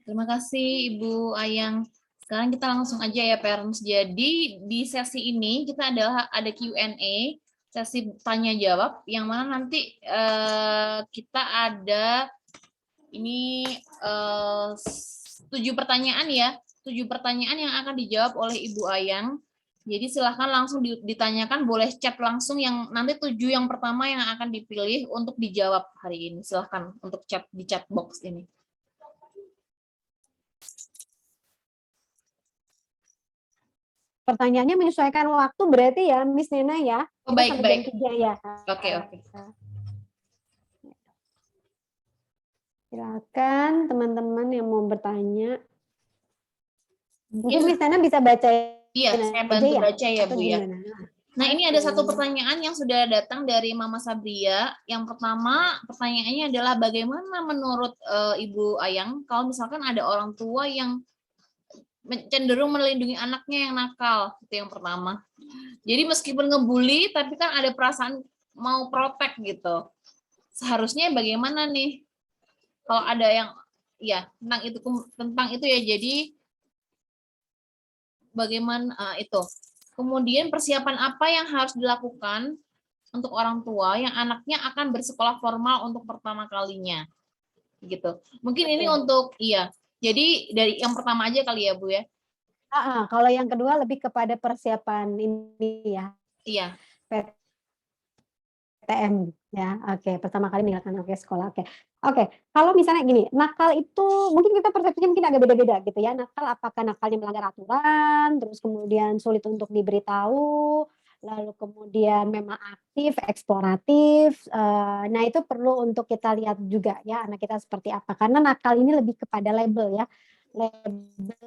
terima kasih Ibu Ayang. Sekarang kita langsung aja ya parents. Jadi di sesi ini kita ada Q&A, sesi tanya jawab yang mana nanti kita ada ini 7 pertanyaan ya, 7 pertanyaan yang akan dijawab oleh Ibu Ayang. Jadi silahkan langsung ditanyakan, boleh chat langsung yang nanti 7 yang pertama yang akan dipilih untuk dijawab hari ini. Silahkan untuk chat di chat box ini. Pertanyaannya menyesuaikan waktu berarti ya Miss Nena ya? Oh, Kita sampai jam baik. 3 ya? Oke. Silakan teman-teman yang mau bertanya. Mungkin Mungkin Miss Nena bisa baca iya, saya aja bantu ya? baca ya Atau Bu ya. gimana? Nah, ini ada satu pertanyaan yang sudah datang dari Mama Sabria. Yang pertama, pertanyaannya adalah bagaimana menurut Ibu Ayang kalau misalkan ada orang tua yang cenderung melindungi anaknya yang nakal, itu yang pertama. Jadi meskipun ngebully, tapi kan ada perasaan mau protek gitu. Seharusnya bagaimana nih? Kalau ada yang, ya tentang itu ya. Jadi bagaimana itu? Kemudian persiapan apa yang harus dilakukan untuk orang tua yang anaknya akan bersekolah formal untuk pertama kalinya, gitu. Mungkin ini untuk Jadi dari yang pertama aja kali ya Bu ya. Kalau yang kedua lebih kepada persiapan ini ya. Iya. PTM ya. Oke, pertama kali meninggalkan sekolah. Oke. Kalau misalnya gini, nakal itu mungkin kita persepsinya mungkin agak beda-beda gitu ya. Nakal apakah nakalnya melanggar aturan, terus kemudian sulit untuk diberitahu, lalu kemudian memang aktif, eksploratif. Nah itu perlu untuk kita lihat juga ya anak kita seperti apa. Karena nakal ini lebih kepada label ya. Label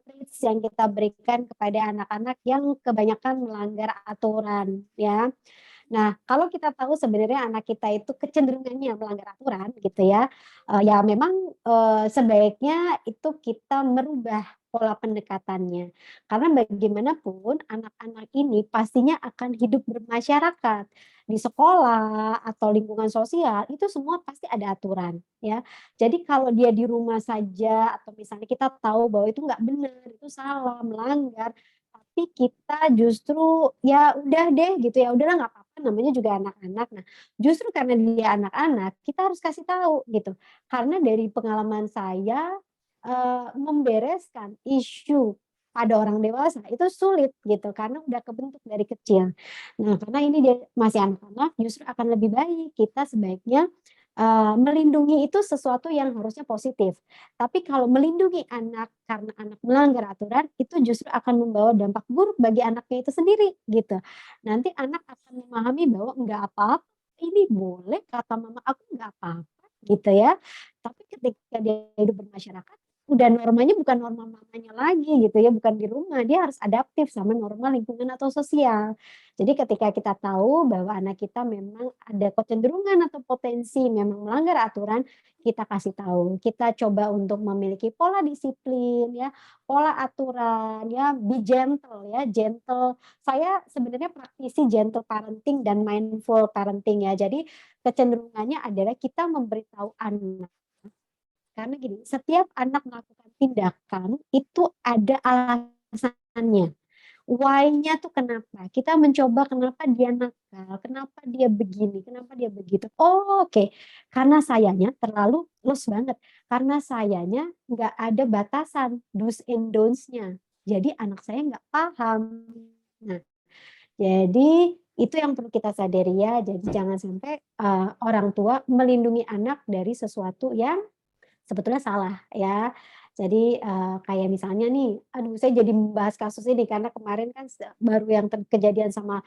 traits yang kita berikan kepada anak-anak yang kebanyakan melanggar aturan ya. Nah, kalau kita tahu sebenarnya anak kita itu kecenderungannya melanggar aturan gitu ya, ya memang, sebaiknya itu kita merubah pola pendekatannya. Karena bagaimanapun anak-anak ini pastinya akan hidup bermasyarakat. Di sekolah atau lingkungan sosial itu semua pasti ada aturan ya. Jadi kalau dia di rumah saja atau misalnya kita tahu bahwa itu nggak benar, itu salah, melanggar, tapi kita justru, ya udah deh gitu, ya udahlah nggak apa-apa namanya juga anak-anak. Nah, justru karena dia anak-anak, kita harus kasih tahu gitu. Karena dari pengalaman saya, membereskan isu pada orang dewasa itu sulit gitu, karena udah kebentuk dari kecil. Nah, karena ini dia masih anak-anak, justru akan lebih baik kita sebaiknya, melindungi itu sesuatu yang harusnya positif. Tapi kalau melindungi anak karena anak melanggar aturan, itu justru akan membawa dampak buruk bagi anaknya itu sendiri, gitu. Nanti anak akan memahami bahwa enggak apa-apa, ini boleh kata mama aku enggak apa-apa, gitu ya. Tapi ketika dia hidup bermasyarakat, udah normanya bukan norma mamanya lagi gitu ya, bukan di rumah, dia harus adaptif sama norma lingkungan atau sosial. Jadi ketika kita tahu bahwa anak kita memang ada kecenderungan atau potensi memang melanggar aturan, kita kasih tahu, kita coba untuk memiliki pola disiplin ya, pola aturan ya, be gentle ya, gentle. Saya sebenarnya praktisi gentle parenting dan mindful parenting ya. Jadi kecenderungannya adalah kita memberitahu anak, karena gini, setiap anak melakukan tindakan itu ada alasannya. Why-nya tuh kenapa? Kita mencoba kenapa dia nakal, kenapa dia begini, kenapa dia begitu. Oh, oke. Karena sayanya terlalu luas banget. Karena sayanya nggak ada batasan do's and don'ts-nya. Jadi anak saya nggak paham. Nah, jadi itu yang perlu kita sadari ya. Jadi jangan sampai orang tua melindungi anak dari sesuatu yang sebetulnya salah ya. Jadi, kayak misalnya nih, aduh saya jadi membahas kasus ini karena kemarin kan baru yang kejadian sama,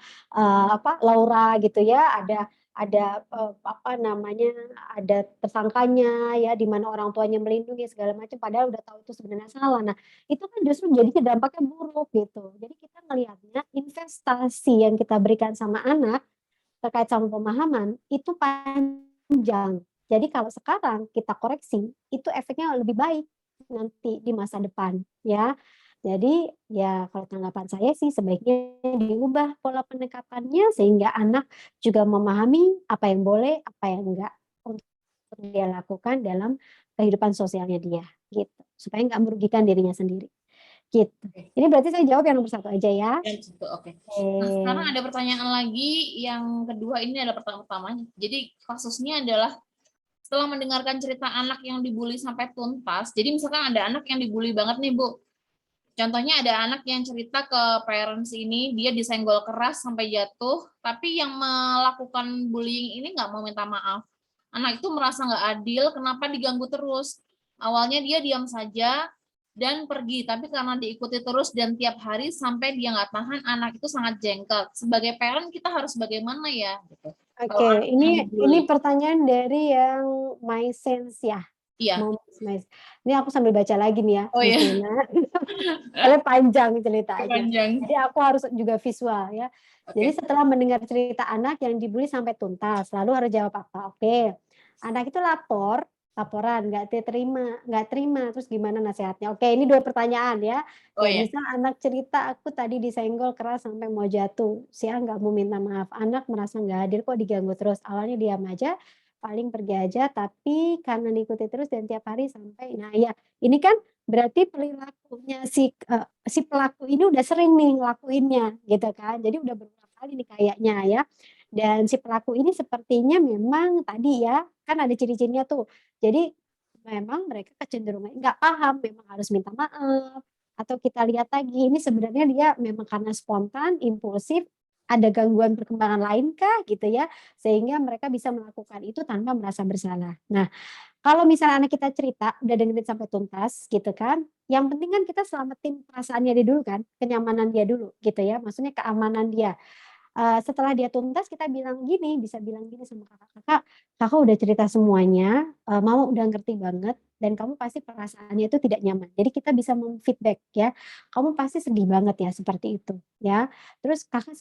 Laura gitu ya, apa namanya, ada tersangkanya ya, di mana orang tuanya melindungi segala macam, padahal udah tahu itu sebenarnya salah. Nah, itu kan justru jadinya dampaknya buruk gitu. Jadi kita ngelihatnya investasi yang kita berikan sama anak terkait sama pemahaman, itu panjang. Jadi kalau sekarang kita koreksi, itu efeknya lebih baik nanti di masa depan, ya. Jadi, ya kalau tanggapan saya sih sebaiknya diubah pola pendekatannya sehingga anak juga memahami apa yang boleh, apa yang enggak untuk dia lakukan dalam kehidupan sosialnya dia, gitu. Supaya nggak merugikan dirinya sendiri, gitu. Oke. Ini berarti saya jawab yang nomor 1 aja ya. Yang situ, oke. Nah, sekarang Oke. ada pertanyaan lagi, yang kedua ini adalah pertanyaan pertamanya. Jadi kasusnya adalah setelah mendengarkan cerita anak yang dibully sampai tuntas, jadi misalkan ada anak yang dibully banget nih, Bu. Contohnya ada anak yang cerita ke parents ini, dia disenggol keras sampai jatuh, tapi yang melakukan bullying ini nggak mau minta maaf. Anak itu merasa nggak adil, kenapa diganggu terus. Awalnya dia diam saja dan pergi, tapi karena diikuti terus dan tiap hari sampai dia nggak tahan, anak itu sangat jengkel. Sebagai parent kita harus bagaimana ya? Gitu. Kalau Oke, anak yang ini dibully. pertanyaan dari yang My Sense ya? Iya. Moms My Ini aku sambil baca lagi nih ya, Oh Miss iya, Nina. Soalnya panjang ceritanya. panjang. Jadi aku harus juga visual ya. Jadi Oke. setelah mendengar cerita anak yang dibully sampai tuntas, lalu harus jawab apa? Oke, anak itu laporan, nggak terima, terus gimana nasihatnya? Oke, ini 2 pertanyaan ya. Oh Ya ya. misal anak cerita, "Aku tadi disenggol keras sampai mau jatuh." Si A nggak mau minta maaf, anak merasa nggak hadir, kok diganggu terus. Awalnya diam aja, paling pergi aja, tapi karena diikuti terus dan tiap hari sampai nah ya, ini kan berarti perilakunya si pelaku ini udah sering nih ngelakuinnya, gitu kan. Jadi udah berulang kali nih kayaknya ya. Dan si pelaku ini sepertinya memang tadi ya, kan ada ciri-cirinya tuh. Jadi memang mereka kecenderungan nggak paham, memang harus minta maaf, atau kita lihat lagi, ini sebenarnya dia memang karena spontan, impulsif, ada gangguan perkembangan lainkah gitu ya, sehingga mereka bisa melakukan itu tanpa merasa bersalah. Nah, kalau misalnya anak kita cerita, udah dengerin sampai tuntas gitu kan, yang penting kan kita selamatin perasaannya dia dulu kan, kenyamanan dia dulu gitu ya, maksudnya keamanan dia. Setelah dia tuntas kita bilang gini, bisa bilang gini sama kakak, "Kakak, Kakak udah cerita semuanya, Mama udah ngerti banget, dan kamu pasti perasaannya itu tidak nyaman. Jadi kita bisa memfeedback ya, kamu pasti sedih banget ya seperti itu ya. Terus kakak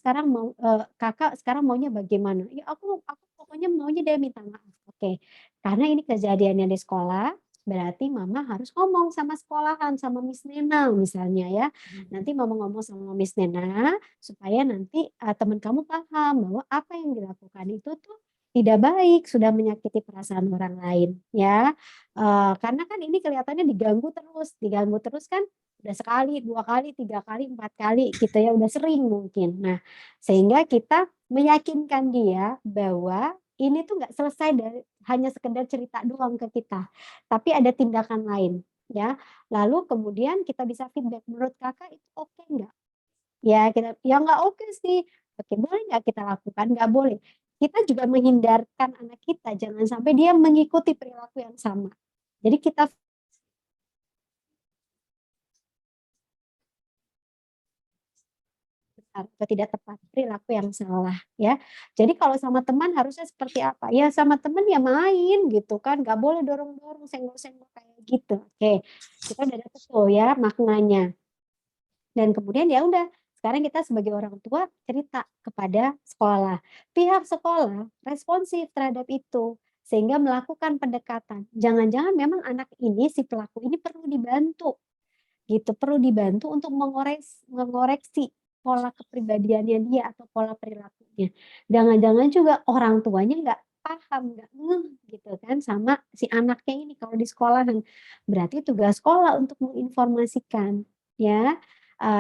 sekarang maunya bagaimana? Ya aku pokoknya maunya dia minta maaf. Oke, karena ini kejadiannya di sekolah, berarti mama harus ngomong sama sekolahan, sama Miss Nena misalnya ya. Nanti mama ngomong sama Miss Nena supaya nanti teman kamu paham bahwa apa yang dilakukan itu tuh tidak baik, sudah menyakiti perasaan orang lain ya. Karena kan ini kelihatannya diganggu terus kan udah sekali, 2 kali, 3 kali, 4 kali gitu ya, udah sering mungkin. Nah, sehingga kita meyakinkan dia bahwa ini tuh nggak selesai dari hanya sekedar cerita doang ke kita, tapi ada tindakan lain ya. Lalu kemudian kita bisa feedback, menurut Kakak itu oke nggak? Ya kita, "Ya nggak oke sih." Oke, boleh nggak kita lakukan? Nggak boleh. Kita juga menghindarkan anak kita, jangan sampai dia mengikuti perilaku yang sama. Jadi kita benar atau tidak tepat, perilaku yang salah ya. Jadi kalau sama teman harusnya seperti apa? Ya sama teman ya main gitu kan, nggak boleh dorong-dorong, senggol-senggol kayak gitu. Oke, kita udah dapet tuh ya maknanya. Dan kemudian ya udah, sekarang kita sebagai orang tua cerita kepada sekolah. Pihak sekolah responsif terhadap itu, sehingga melakukan pendekatan. Jangan-jangan memang anak ini, si pelaku ini perlu dibantu, gitu, perlu dibantu untuk mengoreksi pola kepribadiannya dia atau pola perilakunya. Jangan-jangan juga orang tuanya nggak paham, nggak ngeh gitu kan sama si anaknya ini kalau di sekolahan. Berarti tugas sekolah untuk menginformasikan ya,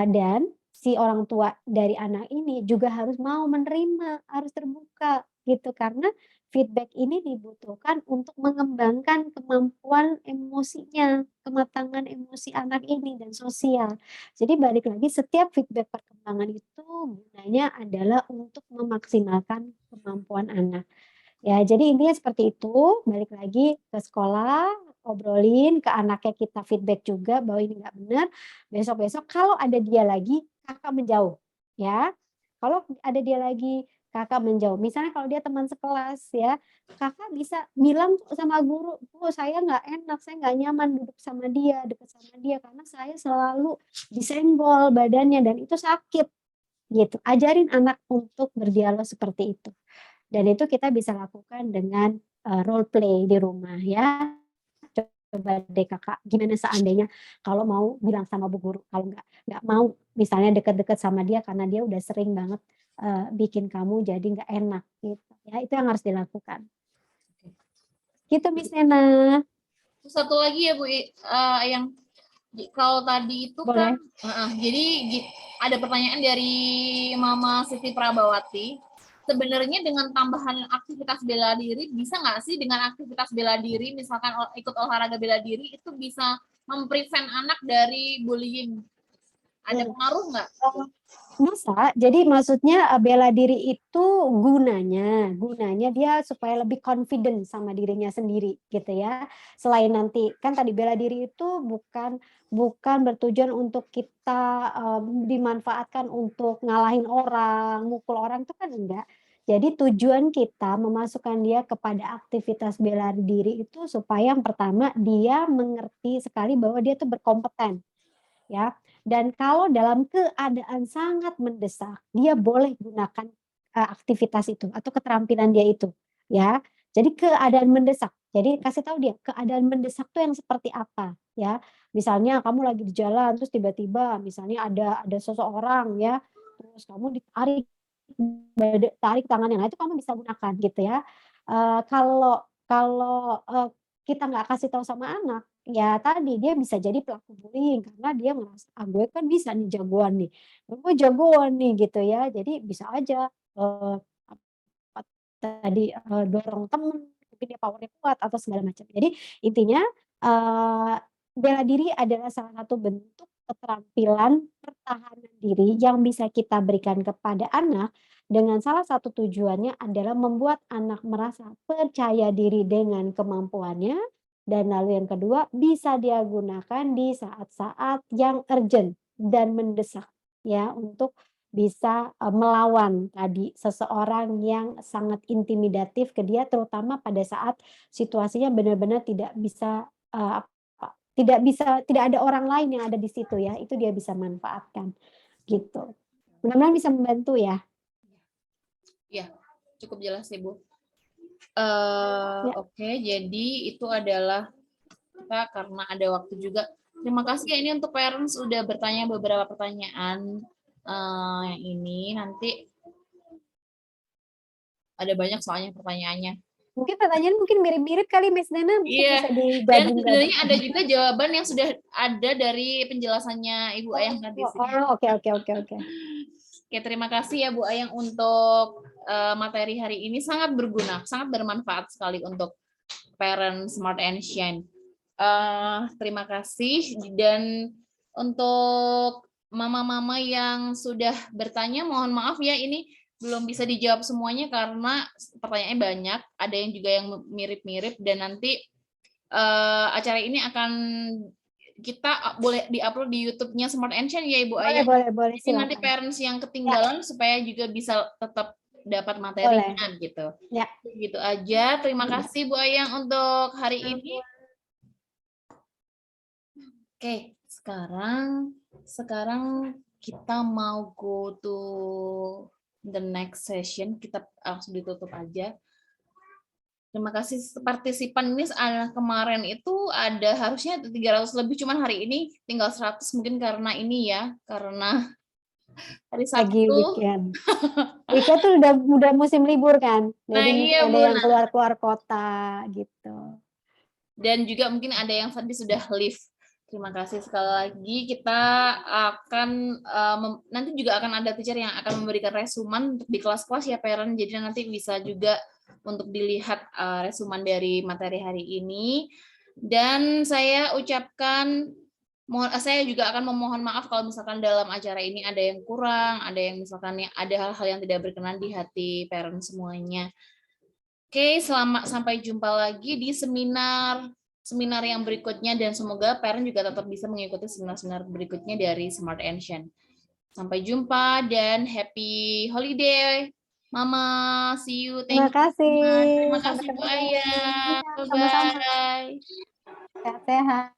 dan si orang tua dari anak ini juga harus mau menerima, harus terbuka gitu karena feedback ini dibutuhkan untuk mengembangkan kemampuan emosinya, kematangan emosi anak ini dan sosial. Jadi balik lagi setiap feedback perkembangan itu gunanya adalah untuk memaksimalkan kemampuan anak. Ya, jadi intinya seperti itu, balik lagi ke sekolah, obrolin, ke anaknya kita feedback juga bahwa ini nggak benar. Besok-besok kalau ada dia lagi, Kakak menjauh, ya. Kalau ada dia lagi, Kakak menjauh. Misalnya kalau dia teman sekelas ya, Kakak bisa bilang tuh sama guru, "Bu, saya nggak enak, saya nggak nyaman duduk sama dia, dekat sama dia, karena saya selalu disenggol badannya dan itu sakit." Gitu. Ajarin anak untuk berdialog seperti itu. Dan itu kita bisa lakukan dengan, role play di rumah ya. Coba deh Kakak, gimana seandainya kalau mau bilang sama bu guru, kalau nggak mau misalnya deket-deket sama dia karena dia udah sering banget, bikin kamu jadi nggak enak gitu ya, itu yang harus dilakukan. Gitu Miss Nena. Terus satu lagi ya Bu, yang kalau tadi itu kan, Boleh. jadi ada pertanyaan dari Mama Siti Prabawati. Sebenarnya dengan tambahan aktivitas bela diri, bisa nggak sih dengan aktivitas bela diri, misalkan ikut olahraga bela diri, itu bisa memprevent anak dari bullying? Ada pengaruh nggak? Bisa. Jadi maksudnya, bela diri itu gunanya dia supaya lebih confident sama dirinya sendiri gitu ya. Selain nanti kan tadi bela diri itu bukan bertujuan untuk kita, dimanfaatkan untuk ngalahin orang, mukul orang itu kan enggak. Jadi tujuan kita memasukkan dia kepada aktivitas bela diri itu supaya yang pertama dia mengerti sekali bahwa dia tuh berkompeten. Ya, dan kalau dalam keadaan sangat mendesak, dia boleh gunakan, aktivitas itu atau keterampilan dia itu, ya. Jadi keadaan mendesak, jadi kasih tahu dia, keadaan mendesak tuh yang seperti apa, ya. Misalnya kamu lagi di jalan, terus tiba-tiba misalnya ada seseorang ya, terus kamu tarik tangannya, nah itu kamu bisa gunakan gitu ya. Kalau kalau, kita nggak kasih tahu sama anak, ya tadi, dia bisa jadi pelaku bullying karena dia ngerasa, "Ah, gue kan bisa nih gue jagoan nih," gitu ya. Jadi bisa aja, apa tadi, dorong temen, mungkin dia power-nya kuat atau segala macam. Jadi intinya, eee, bela diri adalah salah satu bentuk keterampilan pertahanan diri yang bisa kita berikan kepada anak, dengan salah satu tujuannya adalah membuat anak merasa percaya diri dengan kemampuannya, dan lalu yang kedua, bisa dia gunakan di saat-saat yang urgent dan mendesak, ya, untuk bisa, melawan tadi seseorang yang sangat intimidatif ke dia, terutama pada saat situasinya benar-benar tidak bisa, tidak ada orang lain yang ada di situ ya, itu dia bisa manfaatkan, gitu. Mudah-mudahan bisa membantu ya. Ya, cukup jelas Ibu. Ya. Oke, jadi itu adalah kita karena ada waktu juga. Terima kasih ya ini untuk parents udah bertanya beberapa pertanyaan yang ini. Nanti ada banyak soalnya pertanyaannya. Mungkin pertanyaan mirip-mirip kali Miss Nana, mungkin Iya, bisa dan digabung-gabung. sebenarnya ada juga jawaban yang sudah ada dari penjelasannya Ibu Ayang tadi sih. Oke. Oke, terima kasih ya Bu Ayang untuk materi hari ini, sangat berguna, sangat bermanfaat sekali untuk parent Smart and Shine. Terima kasih, dan untuk mama-mama yang sudah bertanya, mohon maaf ya ini belum bisa dijawab semuanya karena pertanyaannya banyak, ada yang juga yang mirip-mirip, dan nanti acara ini akan kita boleh diupload di YouTube-nya Smart and Shine ya Ibu Ayang. Boleh, Jadi nanti silakan. parents yang ketinggalan supaya juga bisa tetap dapat materinya gitu. Ya. Gitu aja. Terima kasih Bu Ayang untuk hari ini. Oke, sekarang kita mau go to the next session. Kita langsung ditutup aja. Terima kasih partisipan ini kemarin itu ada harusnya 300 lebih, cuman hari ini tinggal 100 mungkin karena ini ya, karena hari Lagi Sabtu. weekend. Weekend tuh udah musim libur kan. Nah, Jadi iya, ada Bu. yang keluar kota gitu. Dan juga mungkin ada yang tadi sudah live. Terima kasih sekali lagi. Kita akan nanti juga akan ada teacher yang akan memberikan resumen untuk di kelas-kelas ya parent. Jadi nanti bisa juga untuk dilihat resumen dari materi hari ini. Dan saya ucapkan, saya juga akan memohon maaf kalau misalkan dalam acara ini ada yang kurang, ada yang misalkan ada hal-hal yang tidak berkenan di hati parent semuanya. Oke, sampai jumpa lagi di seminar yang berikutnya, dan semoga parent juga tetap bisa mengikuti seminar-seminar berikutnya dari Smart and Shine. Sampai jumpa dan happy holiday, Mama. See you. Terima kasih. Terima kasih Bu Ayah. Sama-sama. Bye. Sehat-sehat.